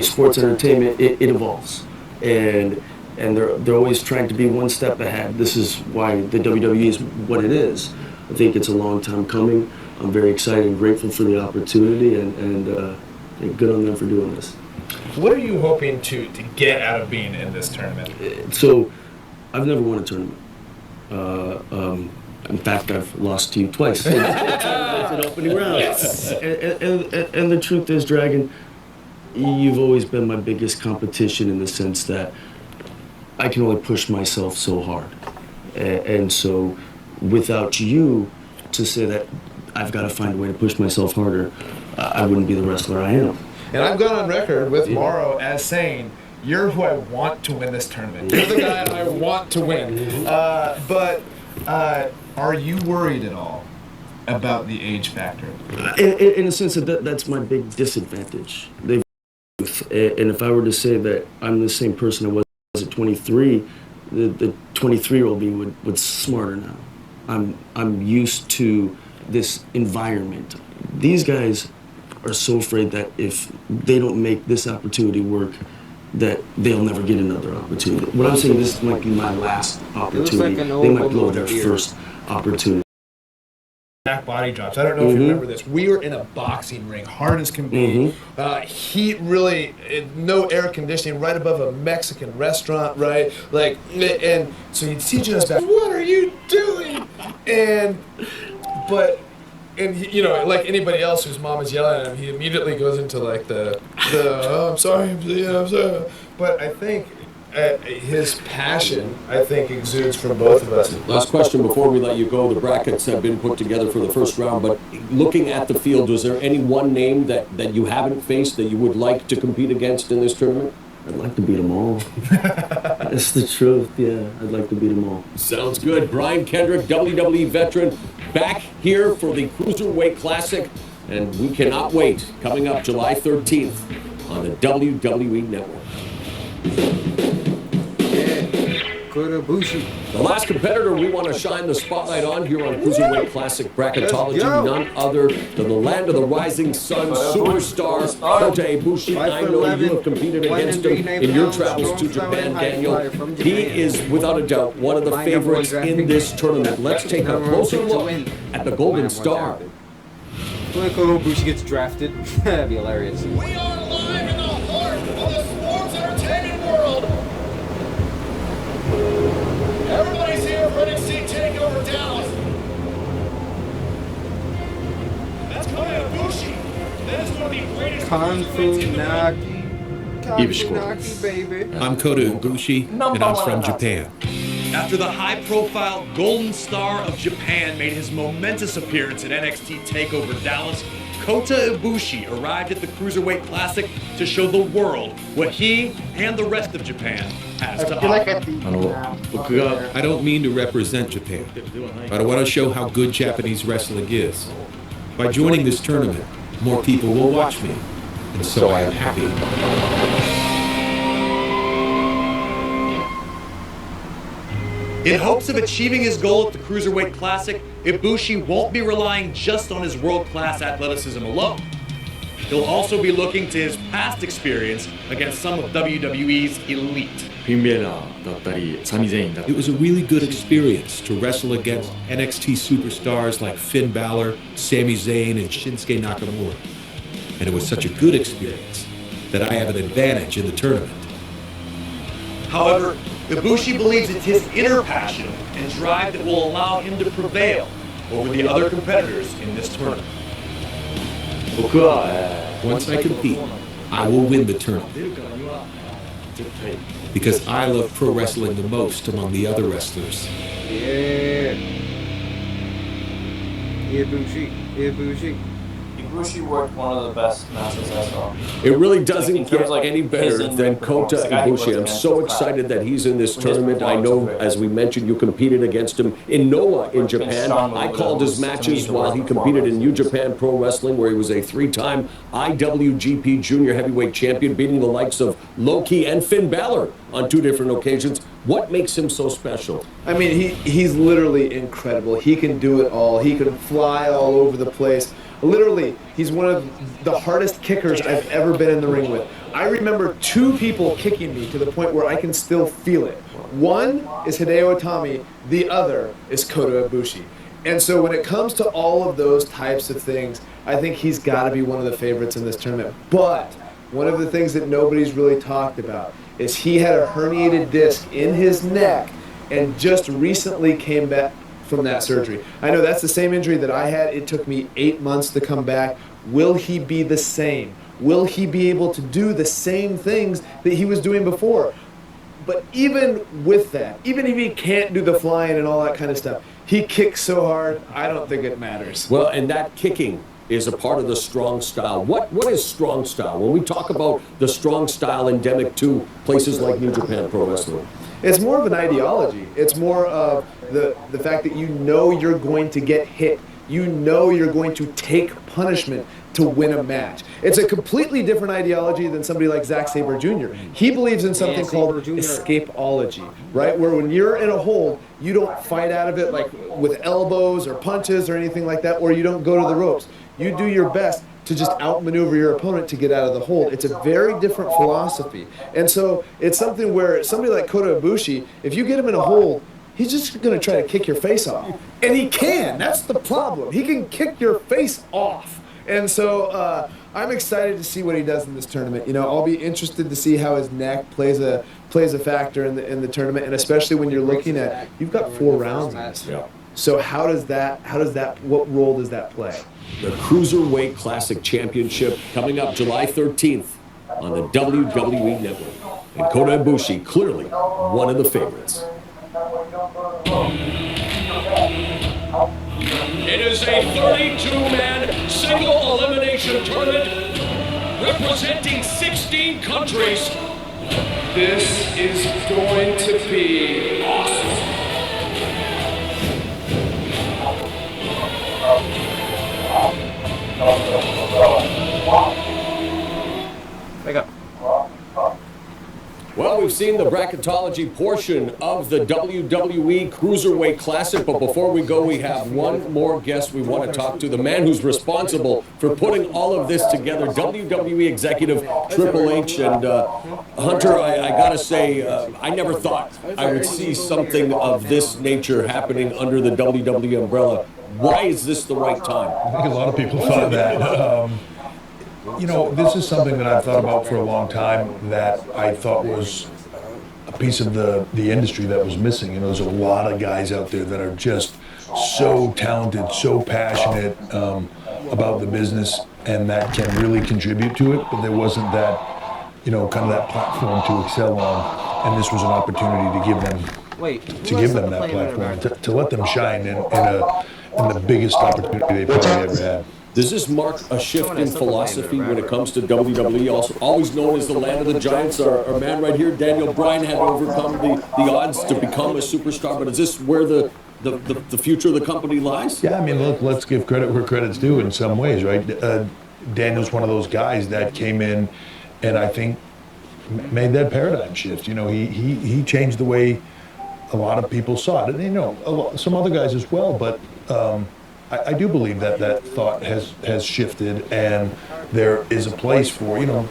sports entertainment, it evolves, and they're always trying to be one step ahead. This is why the WWE is what it is. I think it's a long time coming. I'm very excited and grateful for the opportunity, and good on them for doing this. What are you hoping to get out of being in this tournament? So, I've never won a tournament. In fact, I've lost to you twice in opening round. Yes. And the truth is, Dragon, you've always been my biggest competition in the sense that I can only push myself so hard. And so, without you to say that I've got to find a way to push myself harder, I wouldn't be the wrestler I am. And I've gone on record with Morrow as saying, you're who I want to win this tournament. You're the guy I want to win. But are you worried at all about the age factor? In a sense, that's my big disadvantage. And if I were to say that I'm the same person I was at 23, the 23-year-old me would smarter now. I'm used to this environment. These guys are so afraid that if they don't make this opportunity work, that they'll never get another opportunity. What I'm saying, this might be my last opportunity. They might blow their first opportunity. Back body drops. I don't know if you remember this. We were in a boxing ring, hard as can be. Heat, really, no air conditioning, right above a Mexican restaurant, right? And so you'd see Jonas back, what are you doing? And like anybody else whose mom is yelling at him, he immediately goes into oh, I'm sorry, I'm sorry. But I think his passion, exudes from both of us. Last question before we let you go. The brackets have been put together for the first round, but looking at the field, was there any one name that you haven't faced that you would like to compete against in this tournament? I'd like to beat them all. That's the truth, yeah. I'd like to beat them all. Sounds good. Brian Kendrick, WWE veteran, back here for the Cruiserweight Classic, and we cannot wait. Coming up July 13th on the WWE Network. The last competitor we want to shine the spotlight on here on Cruiserweight Classic Bracketology, none other than the land of the rising sun superstar, Kota Ibushi. I know you have competed against him in your travels to Japan, Daniel. He is, without a doubt, one of the favorites in this tournament. Let's take a closer look at the Golden Star. When Kota Ibushi gets drafted, that'd be hilarious. We are live in the heart of the sports entertainment world. Everybody's here for NXT TakeOver Dallas. That's Kota Ibushi. That is one of the greatest. Ibushi, baby. I'm Kota Ibushi, and I'm from Japan. After the high-profile Golden Star of Japan made his momentous appearance at NXT TakeOver Dallas, Kota Ibushi arrived at the Cruiserweight Classic to show the world what he and the rest of Japan has to offer. I don't mean to represent Japan, but I want to show how good Japanese wrestling is. By joining this tournament, more people will watch me, and so I am happy. In hopes of achieving his goal at the Cruiserweight Classic, Ibushi won't be relying just on his world-class athleticism alone. He'll also be looking to his past experience against some of WWE's elite. It was a really good experience to wrestle against NXT superstars like Finn Balor, Sami Zayn, and Shinsuke Nakamura. And it was such a good experience that I have an advantage in the tournament. However, Ibushi believes it's his inner passion and drive that will allow him to prevail over the other competitors in this tournament. Once I compete, I will win the tournament. Because I love pro wrestling the most among the other wrestlers. Yeah. Ibushi. Ibushi worked one of the best matches I saw. It really doesn't Like, in terms get of, like, any his better in-ring than performance. Kota The guy who Ibushi. was I'm the so man. excited that he's in this His tournament. I know, performance was as we mentioned, you competed against him in Noah in Japan. I called his matches while he competed in New Japan Pro Wrestling, where he was a 3-time IWGP Junior Heavyweight Champion, beating the likes of Loki and Finn Balor on 2 different occasions. What makes him so special? I mean, he's literally incredible. He can do it all. He can fly all over the place. Literally, he's one of the hardest kickers I've ever been in the ring with. I remember 2 people kicking me to the point where I can still feel it. One is Hideo Itami, the other is Kota Ibushi. And so when it comes to all of those types of things, I think he's got to be one of the favorites in this tournament. But one of the things that nobody's really talked about is he had a herniated disc in his neck and just recently came back from that surgery. I know that's the same injury that I had. It took me 8 months to come back. Will he be the same? Will he be able to do the same things that he was doing before? But even with that, even if he can't do the flying and all that kind of stuff, he kicks so hard, I don't think it matters. Well, and that kicking is a part of the strong style. What is strong style? When we talk about the strong style endemic to places like New Japan Pro Wrestling, it's more of an ideology. It's more of the fact that you know you're going to get hit. You know you're going to take punishment to win a match. It's a completely different ideology than somebody like Zack Sabre Jr. He believes in something called escapeology, right? Where when you're in a hold, you don't fight out of it like with elbows or punches or anything like that, or you don't go to the ropes. You do your best to just outmaneuver your opponent to get out of the hold. It's a very different philosophy. And so it's something where somebody like Kota Ibushi, if you get him in a hold, he's just going to try to kick your face off. And he can. That's the problem. He can kick your face off. And so I'm excited to see what he does in this tournament. You know, I'll be interested to see how his neck plays a factor in the tournament, and especially when you're looking at, you've got 4 rounds in this. Yeah. So what role does that play? The Cruiserweight Classic Championship coming up July 13th on the WWE Network. And Kota Ibushi, clearly one of the favorites. It is a 32-man single elimination tournament representing 16 countries. This is going to be awesome. Wake up. Well, we've seen the bracketology portion of the WWE Cruiserweight Classic, but before we go, we have one more guest we want to talk to, the man who's responsible for putting all of this together, WWE executive Triple H. And Hunter, I gotta say, I never thought I would see something of this nature happening under the WWE umbrella. Why is this the right time? I think a lot of people thought that. You know, this is something that I've thought about for a long time that I thought was a piece of the industry that was missing. You know, there's a lot of guys out there that are just so talented, so passionate about the business, and that can really contribute to it, but there wasn't that, you know, kind of that platform to excel on, and this was an opportunity to give them that platform, to let them shine in the biggest opportunity they probably ever had. Does this mark a shift in philosophy when it comes to WWE? Also, always known as the land of the giants, our man right here, Daniel Bryan, had to overcome the odds to become a superstar. But is this where the future of the company lies? Yeah, I mean, look, let's give credit where credit's due in some ways, right? Daniel's one of those guys that came in and I think made that paradigm shift. You know, he changed the way a lot of people saw it. And, you know, some other guys as well, but I do believe that thought has shifted, and there is a place for, you know,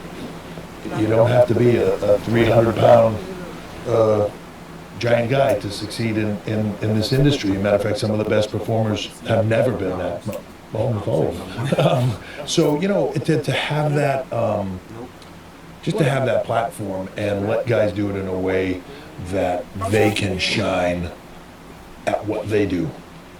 you don't have to be a 300-pound giant guy to succeed in this industry. As a matter of fact, some of the best performers have never been that. So, you know, to have that, just to have that platform and let guys do it in a way that they can shine at what they do.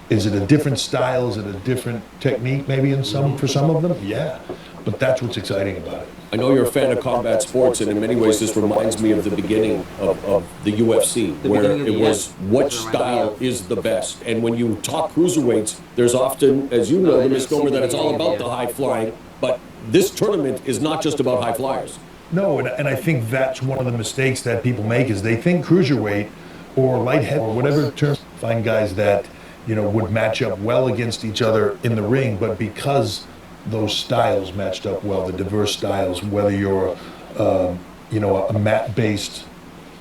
Is it a different style? Is it a different technique maybe for some of them? Yeah, but that's what's exciting about it. I know you're a fan of combat sports, and in many ways this reminds me of the beginning of the UFC, where it was what style is the best. And when you talk cruiserweights, there's often, as you know, the misnomer that it's all about the high flying, but this tournament is not just about high flyers. No, and I think that's one of the mistakes that people make is they think cruiserweight or light heavy or whatever term, find guys that, you know, would match up well against each other in the ring, but because those styles matched up well, the diverse styles, whether you're, you know, a mat-based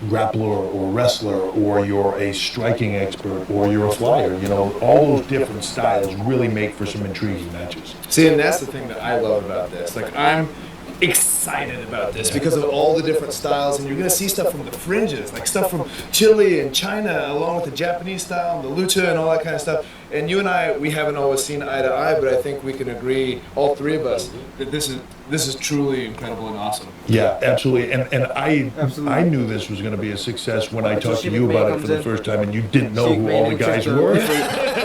grappler or wrestler, or you're a striking expert, or you're a flyer, you know, all those different styles really make for some intriguing matches. See, and that's the thing that I love about this. Like, I'm excited about this because of all the different styles, and you're going to see stuff from the fringes, like stuff from Chile and China, along with the Japanese style, the lucha and all that kind of stuff. And you and I, we haven't always seen eye to eye, but I think we can agree, all three of us, that this is truly incredible and awesome. Yeah, absolutely. And I knew this was going to be a success when I talked to you about it for the first time, and you didn't know who all the guys were.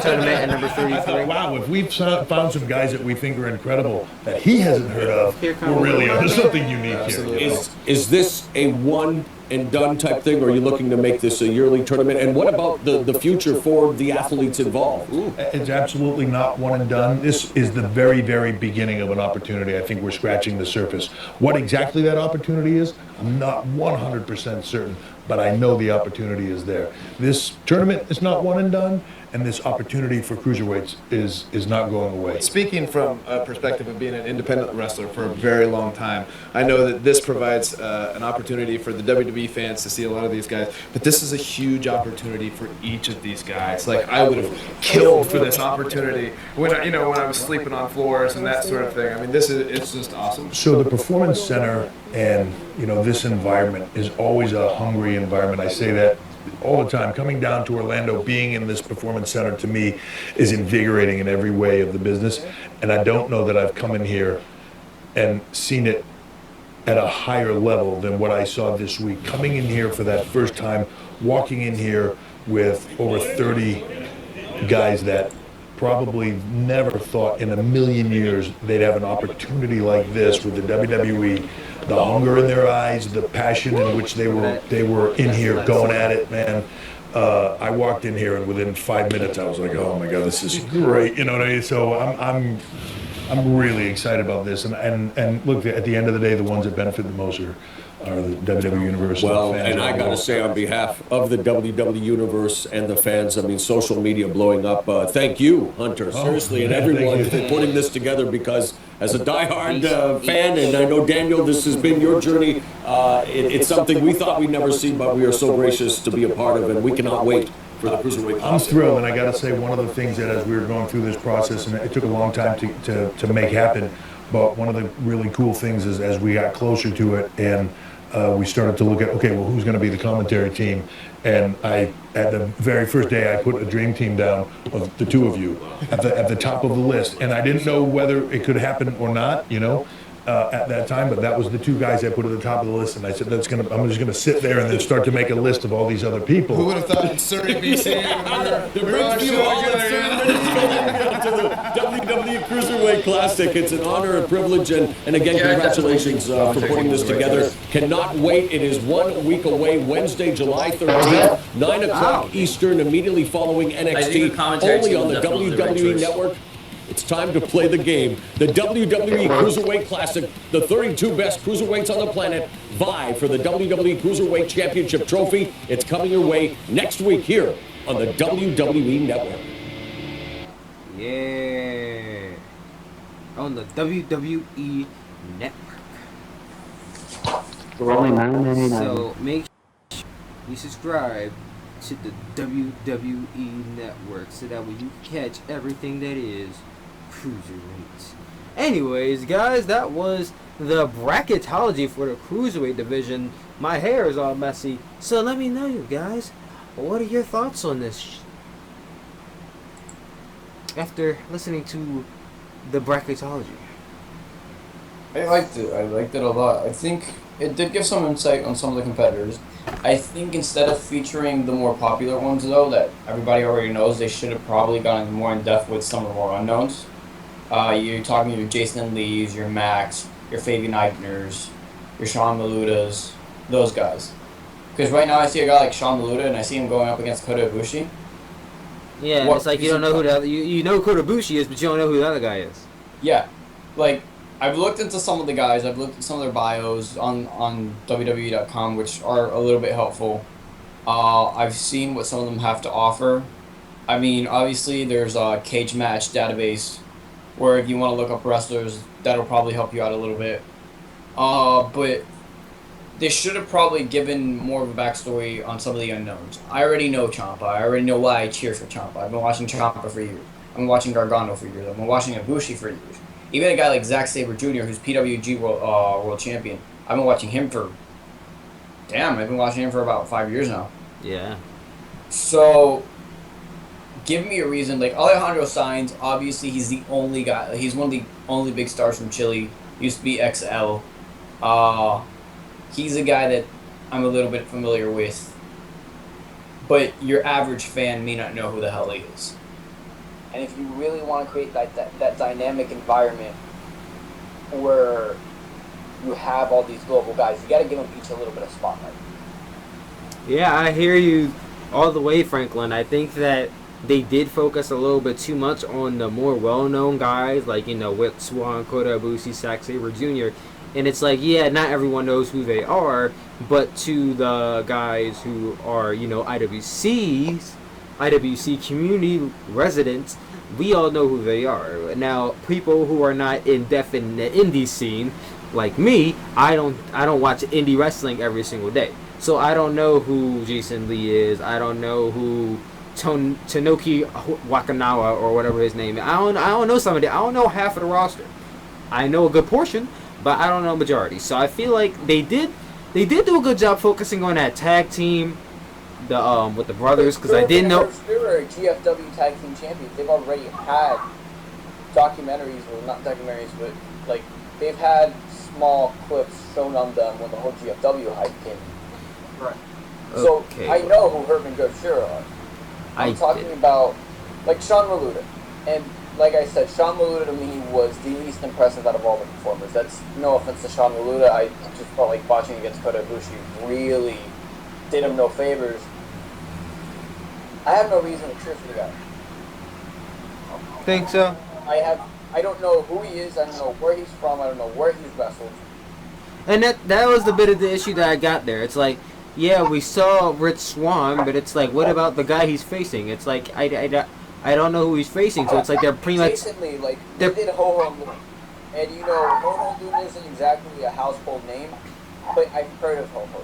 Tournament at number 33. I thought, wow, if we've found some guys that we think are incredible that he hasn't heard of, we're really onto something unique here. Is this a one and done type thing, or are you looking to make this a yearly tournament? And what about the future for the athletes involved? It's absolutely not one and done. This is the very, very beginning of an opportunity. I think we're scratching the surface. What exactly that opportunity is, I'm not 100% certain, but I know the opportunity is there. This tournament is not one and done, and this opportunity for cruiserweights is not going away. Speaking from a perspective of being an independent wrestler for a very long time, I know that this provides an opportunity for the WWE fans to see a lot of these guys, but this is a huge opportunity for each of these guys. Like, I would have killed for this opportunity when I was sleeping on floors and that sort of thing. I mean, it's just awesome. So the Performance Center and, you know, this environment is always a hungry environment. I say that all the time. Coming down to Orlando, being in this Performance Center, to me, is invigorating in every way of the business. And I don't know that I've come in here and seen it at a higher level than what I saw this week. Coming in here for that first time, walking in here with over 30 guys that probably never thought in a million years they'd have an opportunity like this with the WWE. The hunger in their eyes, the passion in which they were in here going at it, man. I walked in here and within 5 minutes I was like, oh my God, this is great. You know what I mean? So I'm really excited about this. And look, at the end of the day, the ones that benefit the most are the WWE Universe. Well, and I got to say, on behalf of the WWE Universe and the fans, I mean, social media blowing up. Thank you, Hunter, seriously, and everyone for putting this together, because as a diehard fan, and I know, Daniel, this has been your journey, it's something we thought we'd never see, but we are so gracious to be a part of, and we cannot wait for the Cruiserweight Classic. I'm thrilled, and I got to say, one of the things that as we were going through this process, and it took a long time to make happen, but one of the really cool things is as we got closer to it, and we started to look at, okay, well, who's going to be the commentary team? And at the very first day, I put a dream team down of the two of you at the top of the list. And I didn't know whether it could happen or not, you know, at that time, but that was the two guys I put at the top of the list. And I said, I'm just going to sit there and then start to make a list of all these other people. Who would have thought in Surrey, BC? To the WWE Cruiserweight Classic. It's an honor and privilege, and again, congratulations for putting this together. Cannot wait. It is 1 week away, Wednesday, July 13th, 9 o'clock Eastern, immediately following NXT, only on the WWE Network. It's time to play the game. The WWE Cruiserweight Classic, the 32 best cruiserweights on the planet, vie for the WWE Cruiserweight Championship trophy. It's coming your way next week here on the WWE Network. Yeah. On the WWE Network. For only $9.99. So make sure you subscribe to the WWE Network so that way you can catch everything that is Cruiserweights. Anyways, guys, that was the bracketology for the Cruiserweight division. My hair is all messy, so let me know, you guys, what are your thoughts on this after listening to the bracketology? I liked it. I liked it a lot. I think it did give some insight on some of the competitors. I think instead of featuring the more popular ones, though, that everybody already knows, they should have probably gone more in depth with some of the more unknowns. You're talking your Jason Lees, your Max, your Fabian Eigners, your Sean Maludas, those guys. Because right now I see a guy like Sean Maluda and I see him going up against Kota Ibushi. Yeah, it's like you don't know who the other, you know who Kota Ibushi is, but you don't know who the other guy is. Yeah, like I've looked into some of the guys. I've looked at some of their bios on WWE.com, which are a little bit helpful. I've seen what some of them have to offer. I mean, obviously there's a cage match database where if you want to look up wrestlers, that'll probably help you out a little bit. But they should have probably given more of a backstory on some of the unknowns. I already know Ciampa. I already know why I cheer for Ciampa. I've been watching Ciampa for years. I've been watching Gargano for years. I've been watching Ibushi for years. Even a guy like Zack Sabre Jr., who's PWG World Champion, I've been watching him for... Damn, I've been watching him for about 5 years now. Yeah. So, give me a reason. Like, Alejandro Sainz, obviously he's the only guy. He's one of the only big stars from Chile. Used to be XL. He's a guy that I'm a little bit familiar with. But your average fan may not know who the hell he is. And if you really want to create that dynamic environment where you have all these global guys, you got to give them each a little bit of spotlight. Yeah, I hear you all the way, Franklin. I think that they did focus a little bit too much on the more well-known guys, like, you know, Whit Swan, Kota Ibushi, Zack Sabre Jr., and it's like, yeah, not everyone knows who they are, but to the guys who are, you know, IWC community residents, we all know who they are. Now, people who are not in depth in the indie scene, like me, I don't watch indie wrestling every single day. So I don't know who Jason Lee is. I don't know who Tanoki Wakanawa or whatever his name is. I don't know somebody. I don't know half of the roster. I know a good portion, but I don't know majority. So I feel like they did do a good job focusing on that tag team, the with the brothers, because I didn't know they were a GFW tag team champions. They've already had documentaries, well, not documentaries, but like they've had small clips shown on them when the whole GFW hype came. Right. So okay. I know who Herman Goshira are. I'm talking about like Sean Maluda, and like I said, Sean Maluda to me was the least impressive out of all the performers. That's no offense to Sean Maluda. I just felt like watching against Kota Ibushi really did him no favors. I have no reason to cheer for the guy. Think so? I don't know who he is. I don't know where he's from. I don't know where he's wrestled. And that was the bit of the issue that I got there. It's like, yeah, we saw Rich Swann, but it's like, what about the guy he's facing? It's like, I don't know who he's facing, so it's like they're pretty much... Basically, like, they did Ho-Ho Moon. And you know, Ho-Ho Moon isn't exactly a household name, but I've heard of Ho-Ho.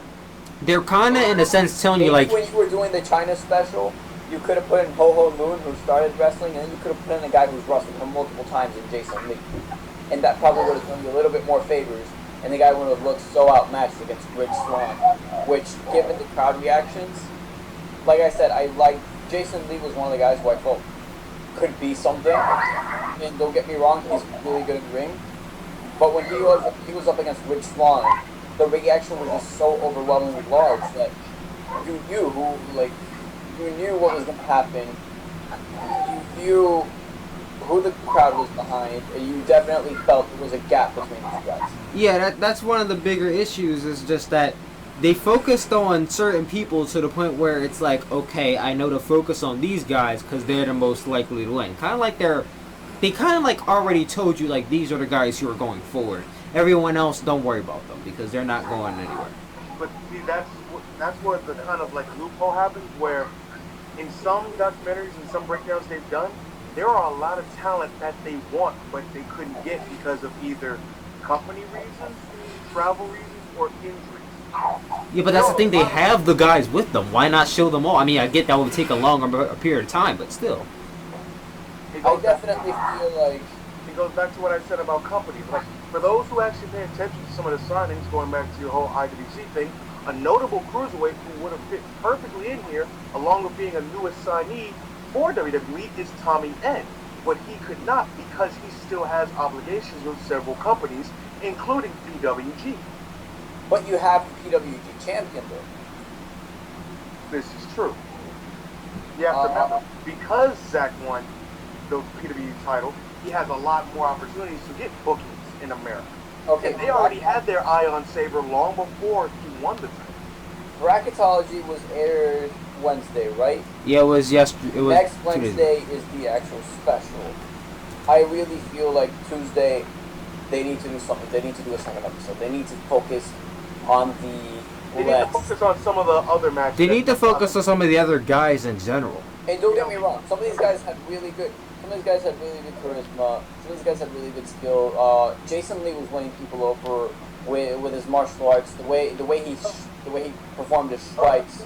They're kind of, in a sense, telling you, like... When you were doing the China special, you could have put in Ho-Ho Moon, who started wrestling, and then you could have put in a guy who's wrestled him multiple times in Jason Lee. And that probably would have done you a little bit more favors, and the guy would have looked so outmatched against Rich Swann, which, given the crowd reactions, like I said, Jason Lee was one of the guys who I felt could be something, and don't get me wrong, he's really good in the ring, but when he was up against Rich Swann, the reaction was just so overwhelmingly large that you knew what was going to happen, you knew who the crowd was behind, and you definitely felt there was a gap between these guys. Yeah, that's one of the bigger issues, is just that they focused on certain people to the point where it's like, okay, I know to focus on these guys because they're the most likely to win. Kind of like they kind of like already told you, like, these are the guys who are going forward. Everyone else, don't worry about them because they're not going anywhere. But see, that's where the kind of like loophole happens, where in some documentaries and some breakdowns they've done, there are a lot of talent that they want, but they couldn't get because of either company reasons, travel reasons, or injuries. Yeah, but that's the thing. They have the guys with them. Why not show them all? I mean, I get that would take a longer period of time, but still. I definitely feel like it goes back to what I said about companies. Like, for those who actually pay attention to some of the signings, going back to your whole IWC thing, a notable cruiserweight who would have fit perfectly in here, along with being a newest signee for WWE, is Tommy End. but he could not because he still has obligations with several companies, including PWG. But you have the PWG champion, though. This is true. You have to remember, because Zach won the PWG title, he has a lot more opportunities to get bookings in America. Okay, and they already had their eye on Sabre long before he won the title. Bracketology was aired Wednesday, right? Yeah, it was yesterday. It was Next Wednesday is the actual special. I really feel like Tuesday they need to do something. They need to do a second episode. They need to focus on the. They need to focus on some of the other matches. They need to focus on some of the other guys in general. And don't get me wrong, some of these guys had really good. Some of these guys had really good charisma. Some of these guys had really good skill. Jason Lee was winning people over with his martial arts. The way he performed his strikes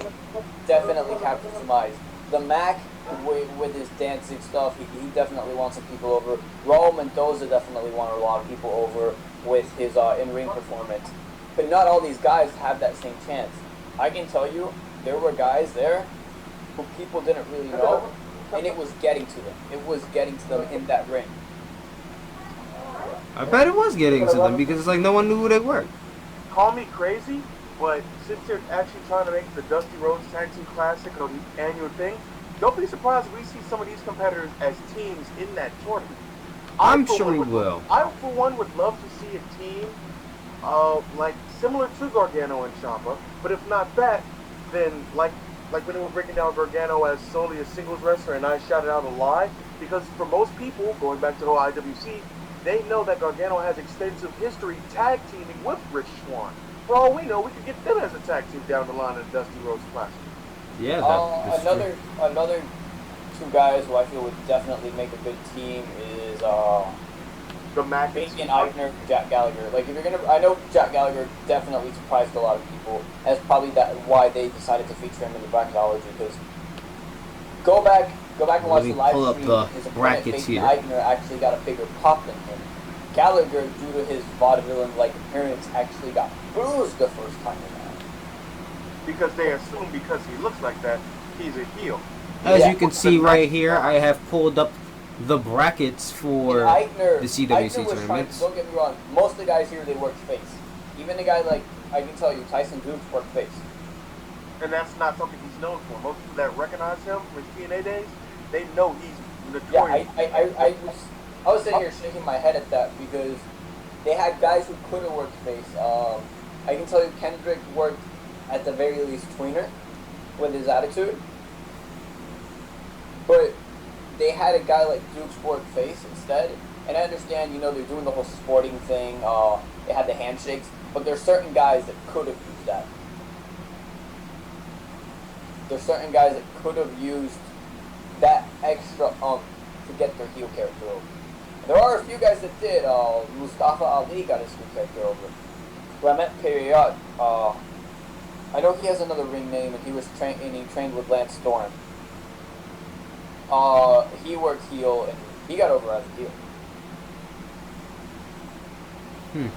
definitely captured some eyes. The Mac with his dancing stuff, he definitely won some people over. Raul Mendoza definitely won a lot of people over with his in-ring performance. But not all these guys have that same chance. I can tell you, there were guys there who people didn't really know, and it was getting to them. It was getting to them in that ring. I bet it was getting to them because it's like no one knew who they were. Call me crazy, but since they're actually trying to make the Dusty Rhodes Tag Team Classic an annual thing, don't be surprised if we see some of these competitors as teams in that tournament. I'm sure we will. I, for one, would love to see a team like similar to Gargano and Ciampa, but if not that, then like when they were breaking down Gargano as solely a singles wrestler, and I shouted out a lie, because for most people, going back to the whole IWC, they know that Gargano has extensive history tag teaming with Rich Swann. For all we know, we could get them as a tag team down the line at Dusty Rhodes Classic. Yeah, that's another two guys who I feel would definitely make a good team is the Mac and Eichner, Jack Gallagher. Like if you're gonna, I know Jack Gallagher definitely surprised a lot of people. That's probably why they decided to feature him in the bracketology. Because go back and watch the live stream. His opponent facing Eichner actually got a bigger pop than him. Gallagher, due to his vaudevillain-like appearance, actually got bruised the first time around. Because they assume because he looks like that, he's a heel. As you can see right here, I have pulled up the brackets for the CWC tournaments. Don't get me wrong, most of the guys here, they work face. Even a guy like, I can tell you, Tyson Dukes worked face. And that's not something he's known for. Most people that recognize him from his TNA days, they know he's notorious. Yeah, I was sitting here shaking my head at that because they had guys who could have worked face. I can tell you Kendrick worked at the very least tweener with his attitude. But they had a guy like Duke's work face instead. And I understand, they're doing the whole sporting thing. They had the handshakes. But there's certain guys that could have used that. There's certain guys that could have used that extra to get their heel character over. There are a few guys that did. Mustafa Ali got his heel character over. Ramet Period, I know he has another ring name, and he trained with Lance Storm. He worked heel, and he got over as a heel.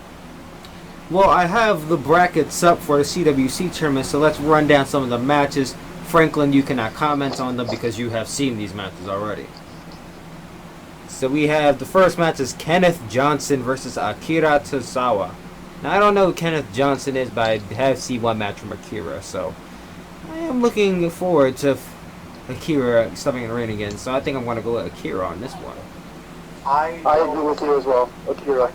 Well, I have the brackets up for the CWC tournament, so let's run down some of the matches. Franklin, you cannot comment on them because you have seen these matches already. So we have the first match is Kenneth Johnson versus Akira Tozawa. Now, I don't know who Kenneth Johnson is, but I have seen one match from Akira, so I am looking forward to Akira stepping in the ring again, so I think I'm going to go with Akira on this one. I agree with you as well, Akira.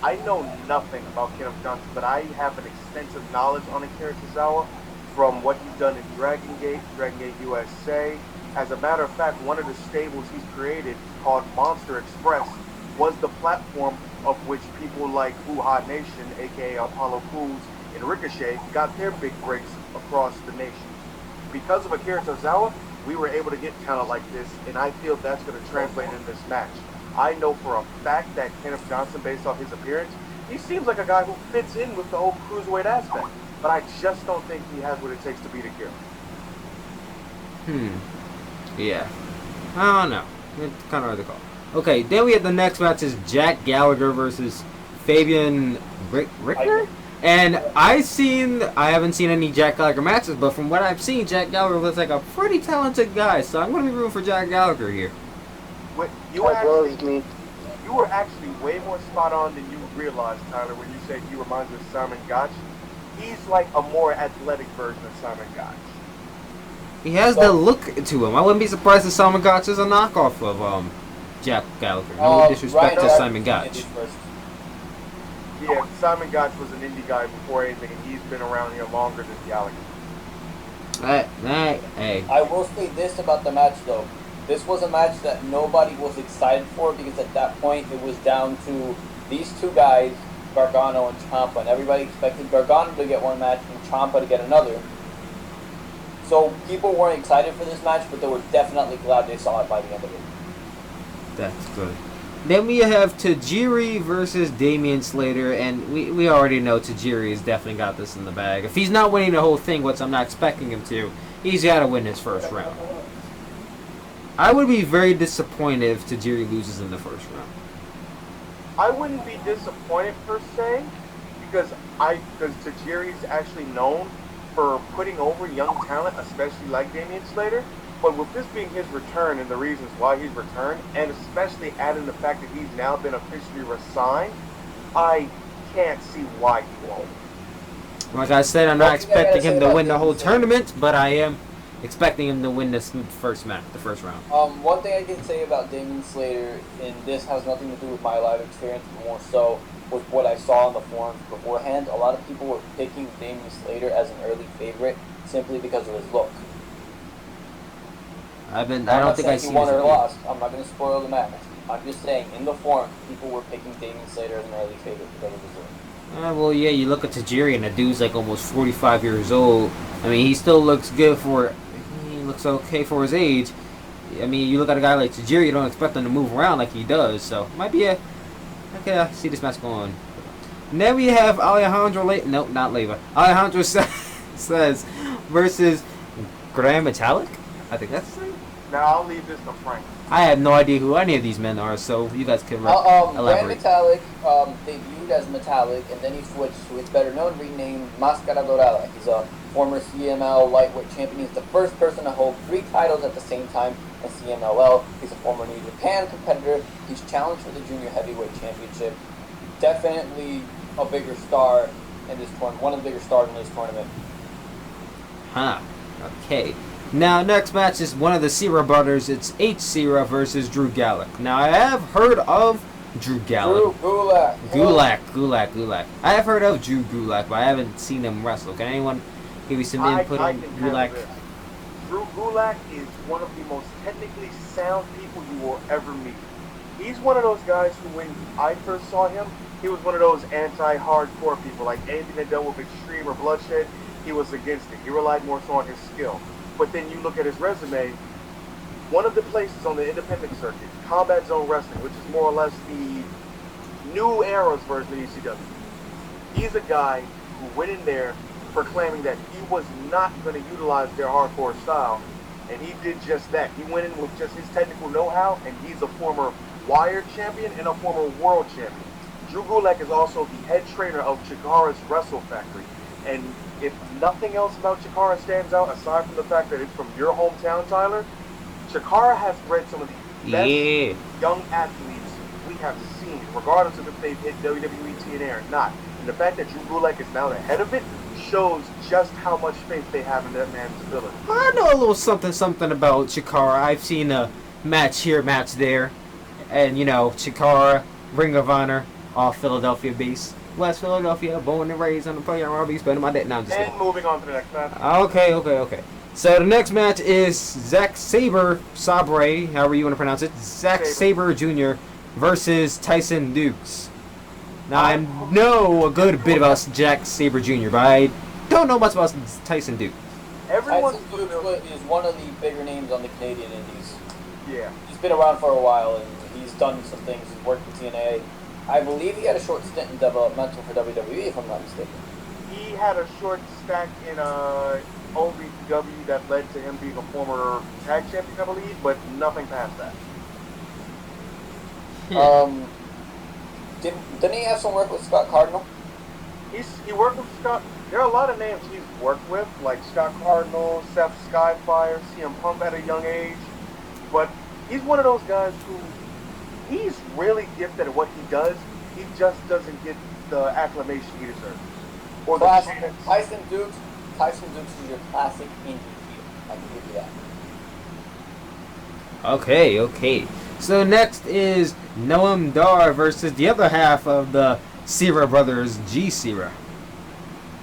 I know nothing about Kenneth Johnson, but I have an extensive knowledge on Akira Tozawa from what he's done in Dragon Gate USA. As a matter of fact, one of the stables he's created, called Monster Express, was the platform of which people like Uha Nation, aka Apollo Crews and Ricochet, got their big breaks across the nation. Because of Akira Tozawa, we were able to get talent like this, and I feel that's going to translate in this match. I know for a fact that Kenneth Johnson, based off his appearance, he seems like a guy who fits in with the whole cruiserweight aspect, but I just don't think he has what it takes to beat Akira. Yeah. I don't know. It's kind of hard to call. Okay, then we have the next match is Jack Gallagher versus Fabian Richter? And I haven't seen any Jack Gallagher matches, but from what I've seen, Jack Gallagher looks like a pretty talented guy, so I'm going to be rooting for Jack Gallagher here. You were actually way more spot on than you realized, Tyler, when you said he reminds you of Simon Gotch. He's like a more athletic version of Simon Gotch. He has the look to him. I wouldn't be surprised if Simon Gotch is a knockoff of Jack Gallagher. No disrespect to Simon Gotch. Yeah, Simon Gotch was an indie guy before anything, and he's been around here longer than Gallagher. Hey. I will say this about the match, though. This was a match that nobody was excited for because at that point it was down to these two guys, Gargano and Ciampa, and everybody expected Gargano to get one match and Ciampa to get another. So people weren't excited for this match, but they were definitely glad they saw it by the end of it. That's good. Then we have Tajiri versus Damian Slater, and we already know Tajiri has definitely got this in the bag. If he's not winning the whole thing, which I'm not expecting him to, he's got to win his first round. I would be very disappointed if Tajiri loses in the first round. I wouldn't be disappointed per se, because Tajiri's actually known for putting over young talent, especially like Damian Slater. But with this being his return and the reasons why he's returned, and especially adding the fact that he's now been officially resigned, I can't see why he won't. Like I said, I'm not expecting him to win the whole tournament, but I am expecting him to win this first match, the first round. One thing I can say about Damian Slater, and this has nothing to do with my live experience, but more so with what I saw on the forums beforehand, a lot of people were picking Damian Slater as an early favorite simply because of his look. I don't think I've seen he won or lost. I'm not going to spoil the match. I'm just saying, in the forum, people were picking Damian Slater as an early favorite because of his look. Well, yeah, you look at Tajiri, and the dude's like almost 45 years old. I mean, he still looks good he looks okay for his age. I mean, you look at a guy like Tajiri, you don't expect him to move around like he does, so might be I can see this match going on. And then we have Alejandro Alejandro says versus Graham Metalik. I think that's his name. Now I'll leave this to Frank. I have no idea who any of these men are, so you guys can elaborate. Graham Metalik debuted as Metallic, and then he switched to his better-known rename, Máscara Dorada. He's a former CML lightweight champion. He's the first person to hold 3 titles at the same time in CMLL. He's a former New Japan competitor. He's challenged for the Junior Heavyweight Championship. Definitely a bigger star in this tournament. One of the bigger stars in this tournament. Okay. Now, next match is one of the Cera brothers. It's H. Cera versus Drew Gulak. Now, I have heard of Drew Gulak. Gulak. I have heard of Drew Gulak, but I haven't seen him wrestle. Can anyone give me some input on Gulak? Drew Gulak is one of the most technically sound people you will ever meet. He's one of those guys who, when I first saw him, he was one of those anti-hardcore people. Like anything that dealt with extreme or bloodshed, he was against it. He relied more so on his skill. But then you look at his resume, one of the places on the independent circuit, Combat Zone Wrestling, which is more or less the new era's version of ECW. He's a guy who went in there proclaiming that he was not going to utilize their hardcore style, and he did just that. He went in with just his technical know-how, and he's a former Wired champion and a former world champion. Drew Gulak is also the head trainer of Chikara's Wrestle Factory, and if nothing else about Chikara stands out, aside from the fact that it's from your hometown, Tyler, Chikara has bred some of the best young athletes we have seen, regardless of if they've hit WWE TNA or not. And the fact that Drew Gulak is now the head of it shows just how much faith they have in that man's ability. I know a little something about Chikara. I've seen a match here, match there. And, you know, Chikara, Ring of Honor, all Philadelphia based. West Philadelphia, born and raised on the player. I'll be spending my day. Now I'm just and moving on to the next match. Okay. So the next match is Zack Sabre, however you want to pronounce it, Zack Sabre Jr. versus Tyson Dukes. Now I know a good bit about Zack Sabre Jr., but I don't know much about Tyson Dukes. Tyson Dukes is one of the bigger names on the Canadian Indies. Yeah. He's been around for a while, and he's done some things. He's worked with TNA. I believe he had a short stint in developmental for WWE, if I'm not mistaken. He had a short stack in OVW that led to him being a former tag champion, I believe, but nothing past that. Didn't he have some work with Scott Cardinal? He worked with Scott. There are a lot of names he's worked with, like Scott Cardinal, Seth Skyfire, CM Punk at a young age. But he's one of those guys who he's really gifted at what he does. He just doesn't get the acclamation he deserves. Or the chance. Tyson Dukes is your classic indie heel. I can give you that. Okay. So next is Noam Dar versus the other half of the Sierra brothers, G Sierra.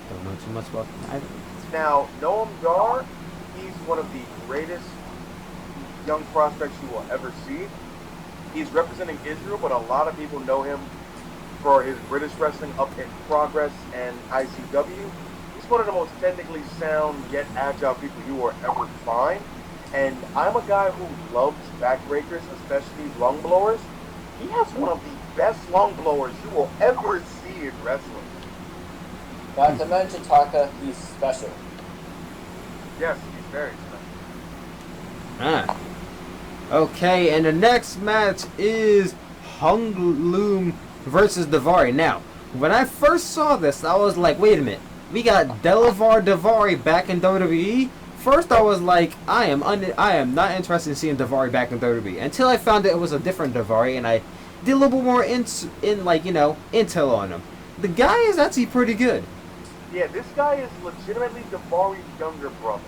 Don't know too much about either. Now, Noam Dar, he's one of the greatest young prospects you will ever see. He's representing Israel, but a lot of people know him for his British wrestling Up in Progress and ICW. He's one of the most technically sound yet agile people you will ever find. And I'm a guy who loves backbreakers, especially lung blowers. He has one of the best lung blowers you will ever see in wrestling. Not to mention, Taka, he's special. Yes, he's very special. Okay, and the next match is Hung Loom versus Daivari. Now, when I first saw this, I was like, wait a minute. We got Delavar Daivari back in WWE? First, I was like, I am not interested in seeing Daivari back in WWE. Until I found that it was a different Daivari, and I did a little bit more intel on him. The guy is actually pretty good. Yeah, this guy is legitimately Daivari's younger brother.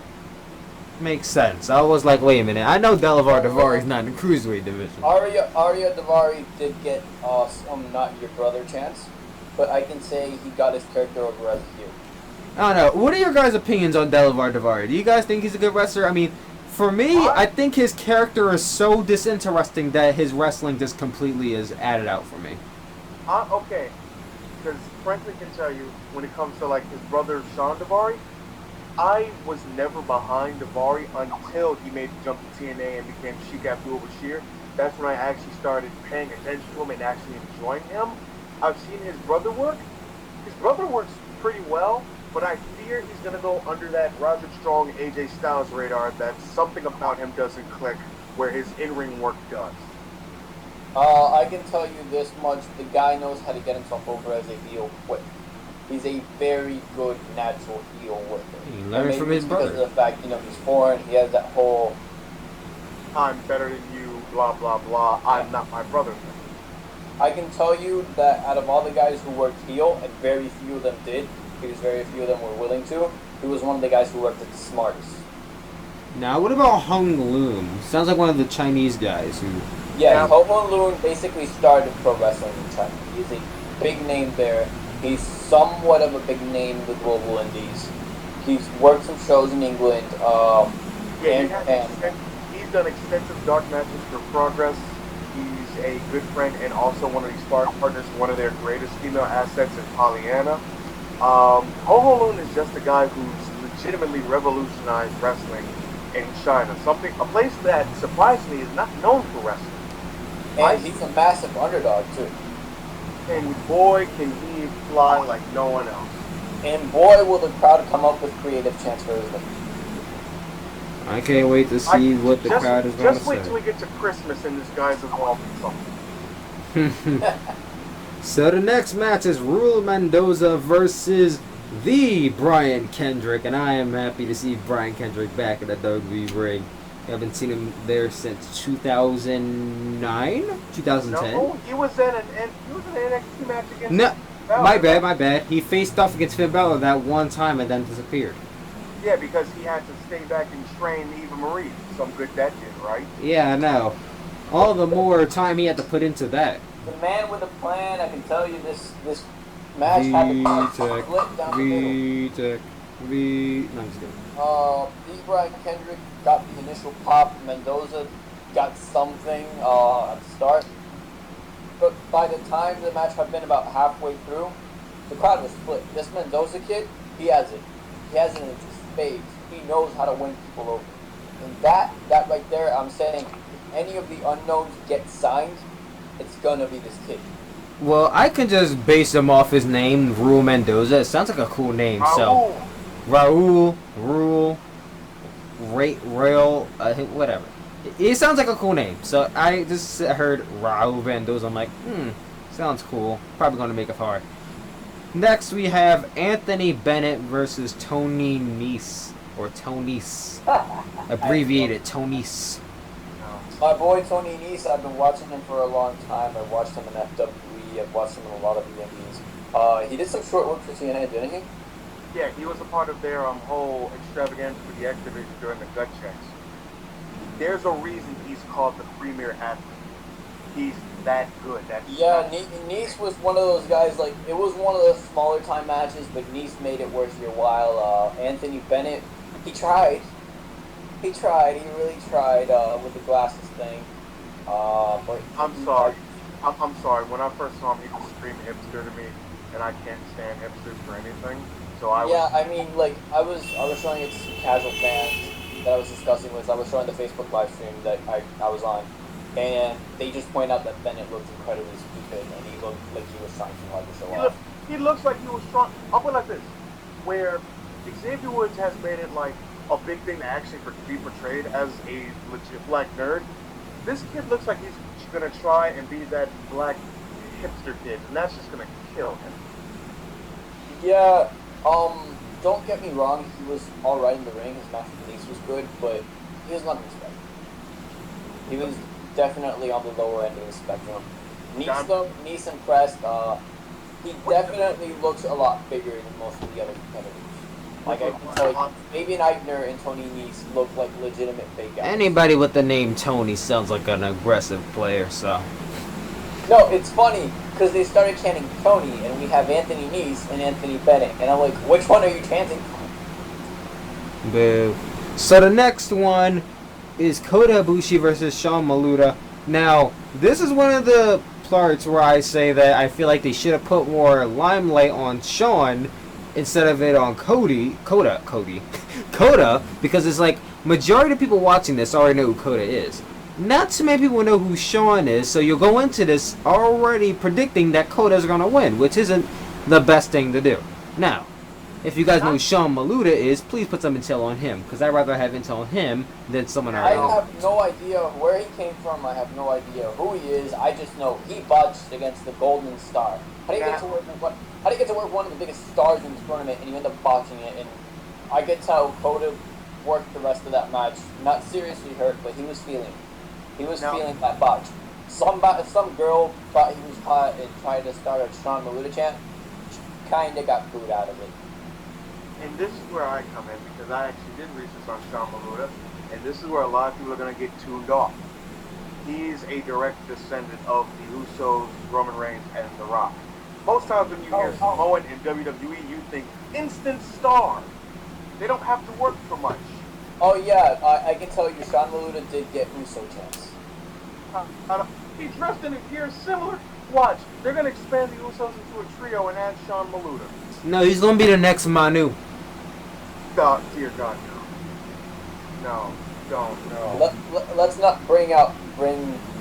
Makes sense. I was like, wait a minute. I know Delavar Daivari's not in the Cruiserweight division. Arya Daivari did get some not your brother chance, but I can say he got his character over as a heel. I don't know. What are your guys' opinions on Delavar Daivari? Do you guys think he's a good wrestler? I mean, for me, I think his character is so disinteresting that his wrestling just completely is added out for me. Okay. Because Franklin can tell you, when it comes to like his brother Sean Daivari, I was never behind Daivari until he made the jump to TNA and became Sheik Abdul-Bashir. That's when I actually started paying attention to him and actually enjoying him. I've seen his brother work. His brother works pretty well, but I fear he's going to go under that Roderick Strong, AJ Styles radar that something about him doesn't click where his in-ring work does. I can tell you this much, the guy knows how to get himself over as a heel quick. He's a very good natural heel worker. He learned from his brother. Because of the fact, he's foreign, he has that whole I'm better than you, blah, blah, blah, I'm not my brother. I can tell you that out of all the guys who worked heel, and very few of them did, because very few of them were willing to, he was one of the guys who worked it the smartest. Now, what about Hung Loom? Sounds like one of the Chinese guys who... Yeah, Hung Loom basically started pro wrestling in China. He's a big name there. He's somewhat of a big name in the global indies. He's worked some shows in England. He's done extensive dark matches for Progress. He's a good friend and also one of these sparring partners, one of their greatest female assets in Pollyanna. Ho Loon is just a guy who's legitimately revolutionized wrestling in China. A place that surprisingly is not known for wrestling. And he's a massive underdog too. And boy, can he fly like no one else. And boy, will the crowd come up with creative chants for his name. I can't wait to see what the crowd is going to say. Just wait till we get to Christmas and this guy's involved in something. So the next match is Rule Mendoza versus the Brian Kendrick, and I am happy to see Brian Kendrick back in the WWE ring. I haven't seen him there since 2009, 2010. No, he was in an NXT match against No, Balor. my bad. He faced off against Finn Balor that one time and then disappeared. Yeah, because he had to stay back and train Eva Marie. Some good that did, right? Yeah, I know. All the more time he had to put into that. The man with a plan, I can tell you this match had to split down the middle. No, I'm just kidding. Brian Kendrick got the initial pop. Mendoza got something at the start. But by the time the match had been about halfway through, the crowd was split. This Mendoza kid, he has it. He has it in his spades. He knows how to win people over. And that right there, I'm saying, if any of the unknowns get signed, it's gonna be this kid. Well, I can just base him off his name, Rule Mendoza. It sounds like a cool name. So, Raul, whatever. It sounds like a cool name. So I just heard Raul Mendoza. I'm like, sounds cool. Probably going to make it hard. Next, we have Anthony Bennett versus Tony Nese. Or Tonys. Abbreviated Tonys. My boy Tony Nese, I've been watching him for a long time. I've watched him in FWE. I've watched him in a lot of the indies. He did some short work for TNA, didn't he? Yeah, he was a part of their whole extravaganza for the X Division during the gut checks. There's a reason he's called the premier athlete. He's that good. Yeah, Nese was one of those guys, like, it was one of those smaller time matches, but Nese made it worth your while. Anthony Bennett, he tried. He really tried with the glasses thing. But I'm sorry. I'm sorry. When I first saw him, he was screaming hipster to me, and I can't stand hipsters for anything. So I was showing it to some casual fans that I was discussing with. I was showing the Facebook live stream that I was on, and they just point out that Bennett looked incredibly stupid, and he looked like he was trying too hard to show off. He looks like he was strong. I'll put it like this, where Xavier Woods has made it like a big thing to actually be portrayed as a legit black nerd. This kid looks like he's gonna try and be that black hipster kid, and that's just gonna kill him. Yeah, don't get me wrong, he was alright in the ring, his match with Nese was good, but he was not respected. He was definitely on the lower end of the spectrum. Nese though, Nese impressed, he definitely looks a lot bigger than most of the other competitors. Like I can tell you, Fabian Eichner and Tony Nese look like legitimate big guys. Anybody with the name Tony sounds like an aggressive player, so. No, it's funny, because they started chanting Tony, and we have Anthony Nese and Anthony Bennett, and I'm like, which one are you chanting? Boo. So the next one is Kota Ibushi versus Sean Maluta. Now, this is one of the parts where I say that I feel like they should have put more limelight on Sean instead of it on Kota, because it's like, majority of people watching this already know who Kota is. Not too many people know who Sean is, so you'll go into this already predicting that Kota's going to win, which isn't the best thing to do. Now, if you guys know who Sean Maluta is, please put some intel on him, because I'd rather have intel on him than someone I else. have no idea where he came from, I have no idea who he is, I just know he botched against the Golden Star. How do you get to work one of the biggest stars in this tournament and you end up botching it? And I could tell Kota worked the rest of that match, not seriously hurt, but he was feeling that botch. Some girl thought he was hot and tried to start a Sean Maluta chant. Kinda got booed out of it. And this is where I come in, because I actually did research on Sean Maluta, and this is where a lot of people are going to get tuned off. He's a direct descendant of the Usos, Roman Reigns, and The Rock. Most times when you hear Samoan in WWE, you think instant star. They don't have to work for much. Oh yeah, I can tell you Sean Maluta did get Uso chance. He dressed in a gear similar. Watch, they're going to expand the Usos into a trio and add Sean Maluta. No, he's going to be the next Manu. God, dear God, no. No. Let's not bring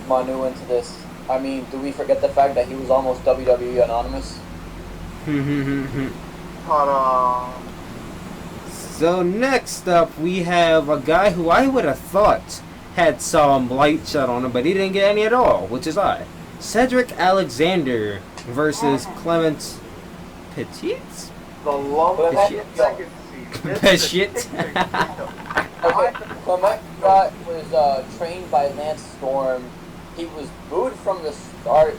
Manu into this. I mean, do we forget the fact that he was almost WWE anonymous? So next up, we have a guy who I would have thought had some light shot on him, but he didn't get any at all, which is odd. Cedric Alexander versus Clement Petit? The longest second seed. Okay, Clement was trained by Lance Storm. He was booed from the start,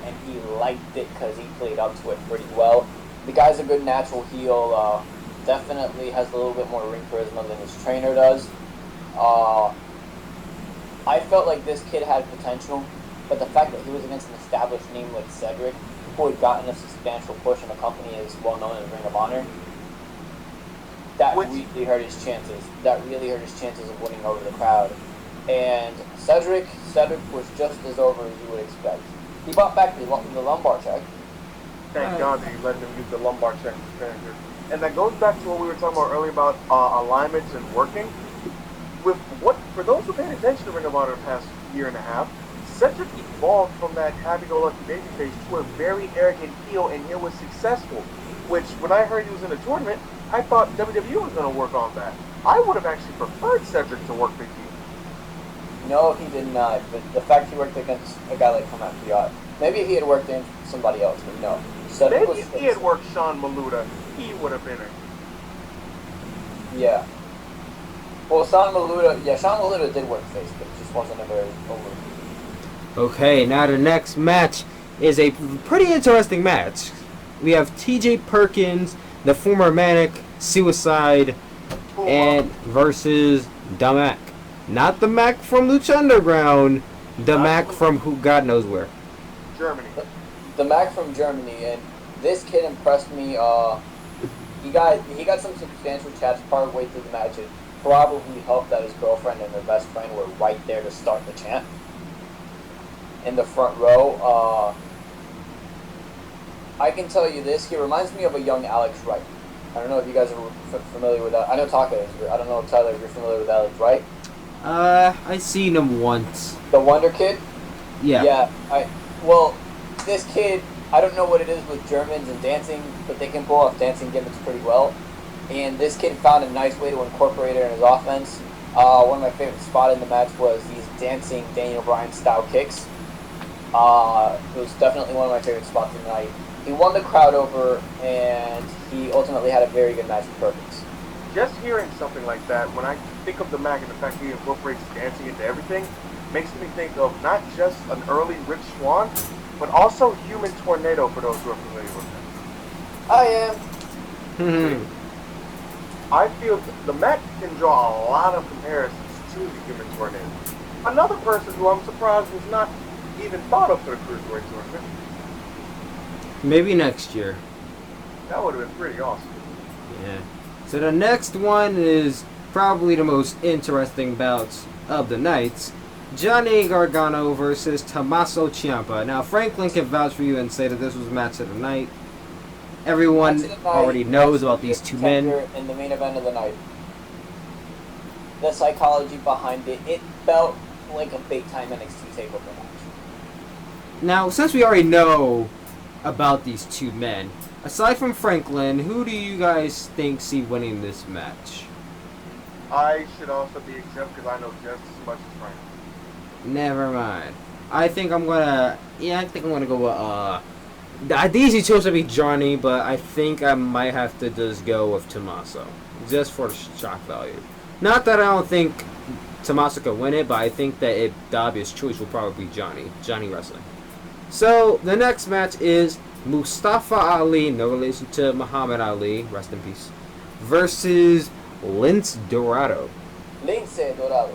and he liked it because he played up to it pretty well. The guy's a good natural heel. Definitely has a little bit more ring charisma than his trainer does. I felt like this kid had potential, but the fact that he was against an established name like Cedric, who had gotten a substantial push in the company as well known as Ring of Honor, that really hurt his chances. That really hurt his chances of winning over the crowd. And Cedric was just as over as you would expect. He brought back the lumbar check. Thank God that he let them use the lumbar check as finisher. And that goes back to what we were talking about earlier about alignments and working. For those who paid attention to Ring of Honor the past year and a half, Cedric evolved from that happy-go-lucky babyface to a very arrogant heel, and he was successful. Which, when I heard he was in a tournament, I thought WWE was going to work on that. I would have actually preferred Cedric to work the heel. No, he did not. But the fact he worked against a guy like Clement Fiat, maybe if he had worked in somebody else, but no. Maybe if he had worked Sean Maluta, he would have been it. Yeah. Well, Sean Maluda did work face, but it just wasn't a very over. Okay, now the next match is a pretty interesting match. We have T.J. Perkins, the former Manic Suicide, and versus the Mac. Not the Mac from Lucha Underground, the Mac from who God knows where. Germany. The Mac from Germany, and this kid impressed me. He got some substantial chats part way through the match. It probably helped that his girlfriend and her best friend were right there to start the chant in the front row. I can tell you this, he reminds me of a young Alex Wright. I don't know if you guys are familiar with that. I know Taka is. I don't know, Tyler, if you're familiar with Alex Wright. I seen him once. The Wonder Kid? Yeah. Yeah. Well, this kid, I don't know what it is with Germans and dancing, but they can pull off dancing gimmicks pretty well. And this kid found a nice way to incorporate it in his offense. One of my favorite spots in the match was these dancing Daniel Bryan style kicks. It was definitely one of my favorite spots of the night. He won the crowd over, and he ultimately had a very good match with Perkins. Just hearing something like that, when I think of the Mac and the fact he incorporates dancing into everything, makes me think of not just an early Rich Swann, but also Human Tornado, for those who are familiar with him. I am. I feel the Mac can draw a lot of comparisons to the Human Tornado. Another person who I'm surprised was not even thought of for the Cruiserweight tournament. Maybe next year. That would have been pretty awesome. Yeah. So the next one is probably the most interesting bouts of the night. Johnny Gargano versus Tommaso Ciampa. Now, Franklin can vouch for you and say that this was match of the night. Everyone already knows about these two men. In the main event of the night. The psychology behind it, it felt like a big-time NXT TakeOver match. Now, since we already know about these two men, aside from Franklin, who do you guys think see winning this match? I should also be exempt because I know just as much as Franklin. Never mind. I think I'm gonna go with, I easy chose to be Johnny, but I think I might have to just go with Tommaso. Just for the shock value. Not that I don't think Tommaso could win it, but I think that the obvious choice will probably be Johnny Wrestling. So, the next match is Mustafa Ali, no relation to Muhammad Ali, rest in peace, versus Lince Dorado. Lince Dorado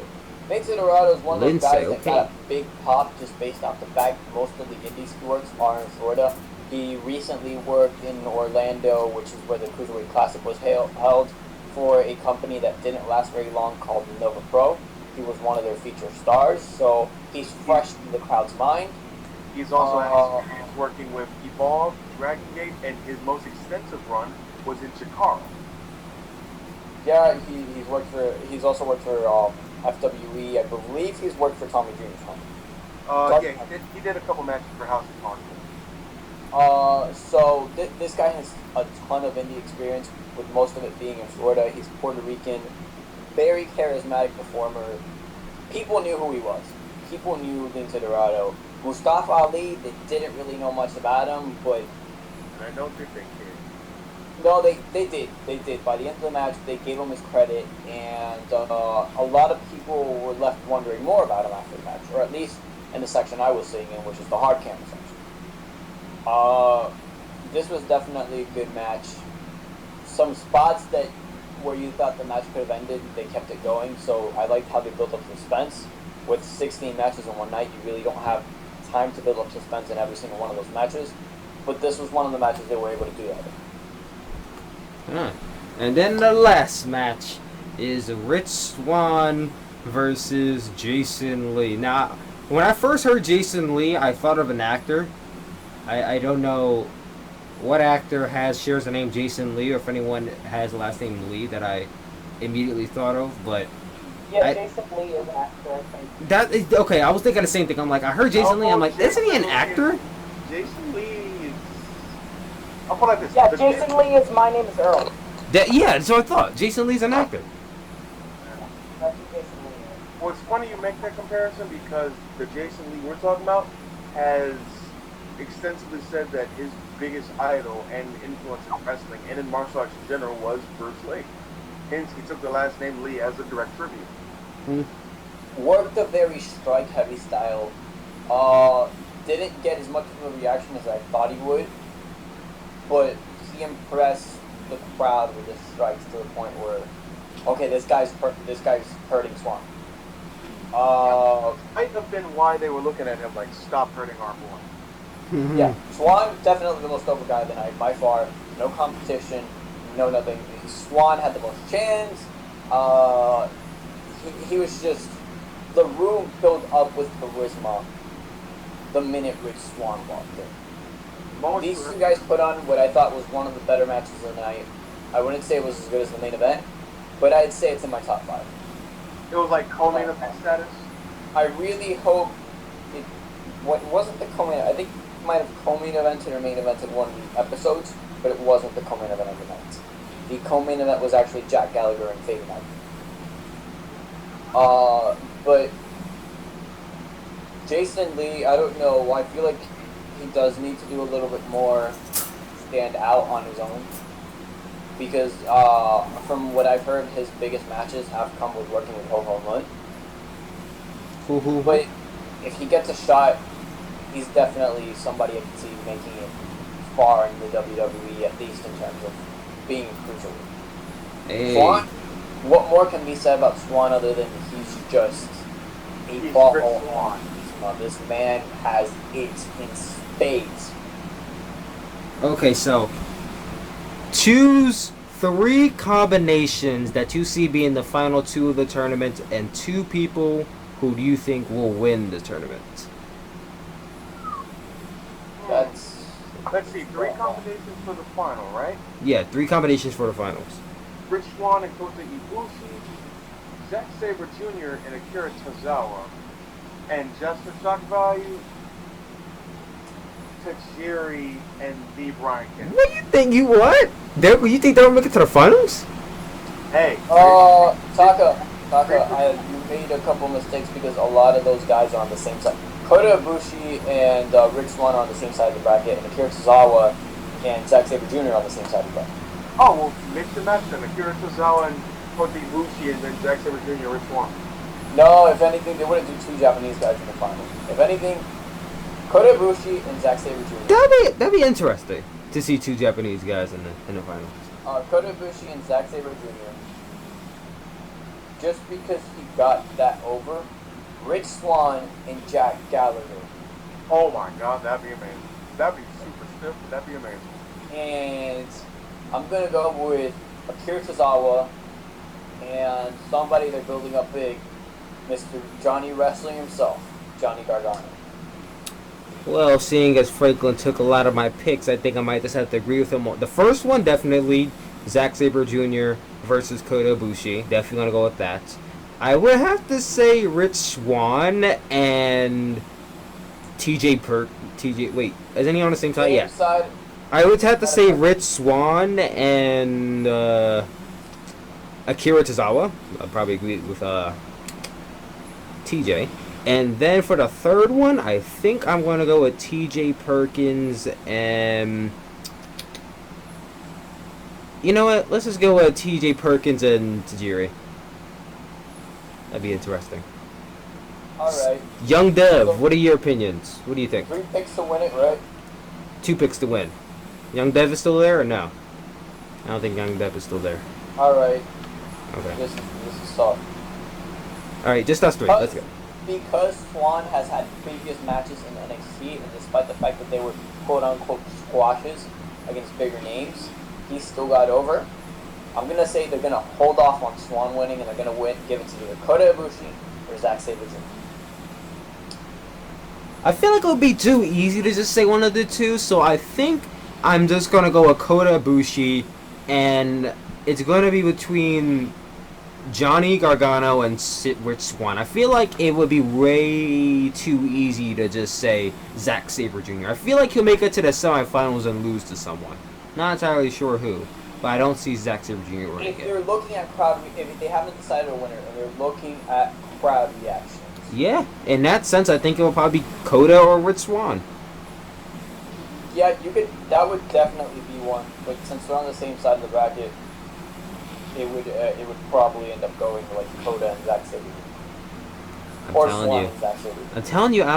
is one of those guys that got a big pop just based off the fact most of the indies he works are in Florida. He recently worked in Orlando, which is where the Cruiserweight Classic was held, for a company that didn't last very long called Nova Pro. He was one of their featured stars, so he's fresh in the crowd's mind. He's also he's working with Evolve, Dragon Gate, and his most extensive run was in Chikara. Yeah, he's also worked for FWE. I believe he's worked for Tommy Dreamer's home. Yeah, he did a couple matches for House of Carnival. So this guy has a ton of indie experience, with most of it being in Florida. He's Puerto Rican, very charismatic performer. People knew who he was. People knew Lince Dorado. Mustafa Ali, they didn't really know much about him, but... And I don't think they cared. No, they did. They did. By the end of the match, they gave him his credit, and a lot of people were left wondering more about him after the match, or at least in the section I was sitting in, which is the hard camera section. This was definitely a good match. Some spots where you thought the match could have ended, they kept it going, so I liked how they built up suspense. With 16 matches in one night, you really don't have time to build up suspense in every single one of those matches, but this was one of the matches they were able to do that. And then the last match is Rich Swann versus Jason Lee. Now, when I first heard Jason Lee, I thought of an actor. I don't know what actor shares the name Jason Lee, or if anyone has the last name Lee that I immediately thought of, but... Yeah, Jason Lee is an actor, I think. Okay, I was thinking the same thing. I'm like, I heard Jason Lee, I'm like, isn't he an actor? Jason Lee is... I'll put it like this. Yeah, Jason Lee is My Name is Earl. Yeah, that's what I thought. Jason Lee's an actor. That's who Jason Lee is. Well, it's funny you make that comparison because the Jason Lee we're talking about has extensively said that his biggest idol and influence in wrestling and in martial arts in general was Bruce Lee. Hence, he took the last name Lee as a direct tribute. Worked a very strike-heavy style. Didn't get as much of a reaction as I thought he would, but he impressed the crowd with his strikes to the point where, okay, this guy's hurting Swan. Might have been why they were looking at him like, stop hurting our boy. Yeah, Swan definitely the most over guy of the night by far. No competition, no nothing. Swan had the most chance. He was just, the room filled up with charisma the minute Rich Swann walked in. These two guys put on what I thought was one of the better matches of the night. I wouldn't say it was as good as the main event, but I'd say it's in my top 5. It was like co-main event status? I really hope it wasn't the co-main. I think it might have co-main evented or main evented one of the episodes, but it wasn't the co-main event of the night. The co-main event was actually Jack Gallagher and Fabian Knight. But Jason Lee, I don't know. I feel like he does need to do a little bit more stand out on his own. Because from what I've heard, his biggest matches have come with working with Ho Ho Mun. But if he gets a shot, he's definitely somebody I can see making it far in the WWE, at least in terms of being a cruiserweight. Hey. Swan, what more can be said about Swan other than he's just a ball on? This man has it in spades. Okay, so choose 3 combinations that you see being the final 2 of the tournament, and 2 people who do you think will win the tournament? Let's see, 3 combinations for the final, right? Yeah, 3 combinations for the finals. Rich Swann and Kota Ibushi, Zack Sabre Jr. and Akira Tozawa, and just for shock value, Tajiri and the Brian Kendrick. What do you think? You what? You think they'll make it to the finals? Hey. Taka, you made a couple mistakes because a lot of those guys are on the same side. Kota Ibushi and Rich Swann are on the same side of the bracket, and Akira Tozawa and Zack Sabre Jr. are on the same side of the bracket. Oh, well, mix and match then. Akira Tozawa and Kota Ibushi, and then Zack Sabre Jr. and Rich Swann. No, if anything, they wouldn't do 2 Japanese guys in the finals. If anything, Kota Ibushi and Zack Sabre Jr. That'd be interesting to see 2 Japanese guys in the finals. Kota Ibushi and Zack Sabre Jr. Just because he got that over, Rich Swann and Jack Gallagher. Oh my God, that'd be amazing. That'd be super stiff, but that'd be amazing. And I'm gonna go with Akira Tozawa and somebody they're building up big, Mr. Johnny Wrestling himself, Johnny Gargano. Well, seeing as Franklin took a lot of my picks, I think I might just have to agree with him. The first one, definitely Zack Sabre Jr. versus Kota Ibushi. Definitely gonna go with that. I would have to say Rich Swann and wait, isn't he on the same side? Yeah. Side. I would have to say Rich Swann and Akira Tozawa. I'll probably agree with TJ. And then for the third one, I think I'm going to go with TJ Perkins and... You know what? Let's just go with TJ Perkins and Tajiri. That'd be interesting. Alright. Young Dev, what are your opinions? What do you think? 3 picks to win it, right? 2 picks to win. Young Dev is still there or no? I don't think Young Dev is still there. Alright. Okay. This is soft. Alright, just us 3. Let's go. Because Swann has had previous matches in NXT, and despite the fact that they were quote-unquote squashes against bigger names, he still got over. I'm going to say they're going to hold off on Swann winning, and they're going to give it to either Kota Ibushi or Zack Sabre Jr. I feel like it would be too easy to just say one of the 2, so I think I'm just going to go with Kota Ibushi, and it's going to be between Johnny Gargano and Rich Swann. I feel like it would be way too easy to just say Zack Sabre Jr. I feel like he'll make it to the semifinals and lose to someone. Not entirely sure who, but I don't see Zack Sabre Jr. winning If it. they're looking at crowd, if they haven't decided a winner, and they're looking at crowd reaction. Yeah, in that sense, I think it will probably be Kota or Rich Swann. Yeah, that would definitely be one, but since they're on the same side of the bracket, it would probably end up going to like Coda and Zack Sabre. I'm telling you, I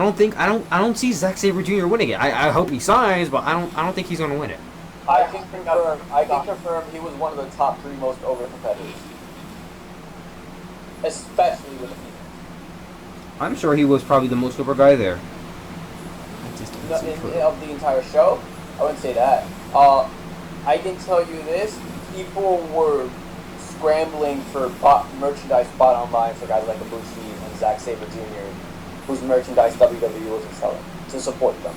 don't see Zack Sabre Jr. winning it. I hope he signs, but I don't think he's gonna win it. I can confirm he was one of the top 3 most over competitors, especially with the females. I'm sure he was probably the most over guy there. Of the entire show, I wouldn't say that. I can tell you this: people were scrambling for merchandise bought online for guys like Ibushi and Zack Sabre Jr., whose merchandise WWE wasn't selling, to support them.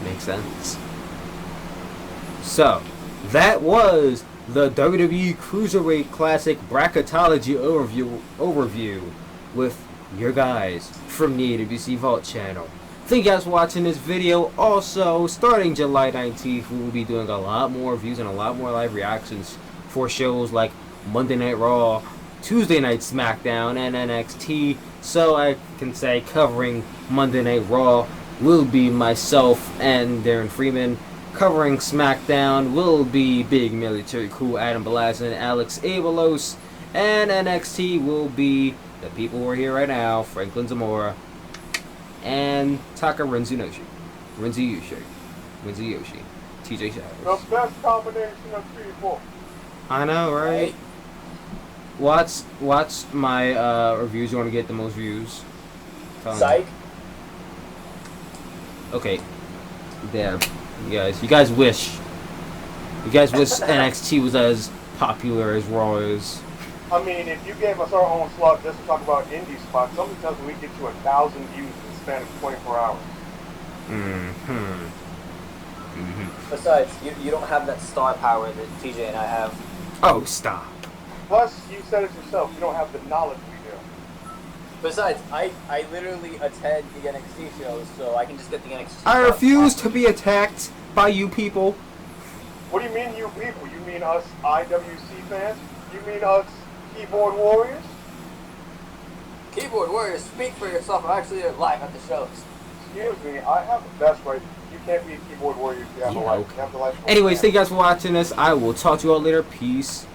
Makes sense. So, that was the WWE Cruiserweight Classic Bracketology overview with your guys from the AWCVault Channel. Thank you guys for watching this video. Also, starting July 19th, we will be doing a lot more reviews and a lot more live reactions for shows like Monday Night Raw, Tuesday Night SmackDown, and NXT. So I can say covering Monday Night Raw will be myself and Darren Freeman. Covering SmackDown will be Big Military Cool Adam Belaz and Alex Avalos. And NXT will be the people who are here right now, Franklin Zamora and Taka Renzu Yoshi, TJ Shadows. The best combination of people. I know, right? Watch my reviews. You want to get the most views? Psych. Okay. Damn. You guys wish NXT was as popular as Raw is. I mean, if you gave us our own slot just to talk about indie spots, somebody tells me we get to 1,000 views in the span of 24 hours. Besides, you don't have that star power that TJ and I have. Oh, stop. Plus, you said it yourself, you don't have the knowledge we do. Besides, I literally attend the NXT shows, so I can just get the NXT. I refuse to be attacked by you people. What do you mean, you people? You mean us IWC fans? You mean us keyboard warriors? Keyboard warriors, speak for yourself. I'm actually live at the shows. Excuse me, I have the best right. You can't be a keyboard warrior if you have a life. You have the life. Anyways, thank you guys for watching this. I will talk to you all later. Peace.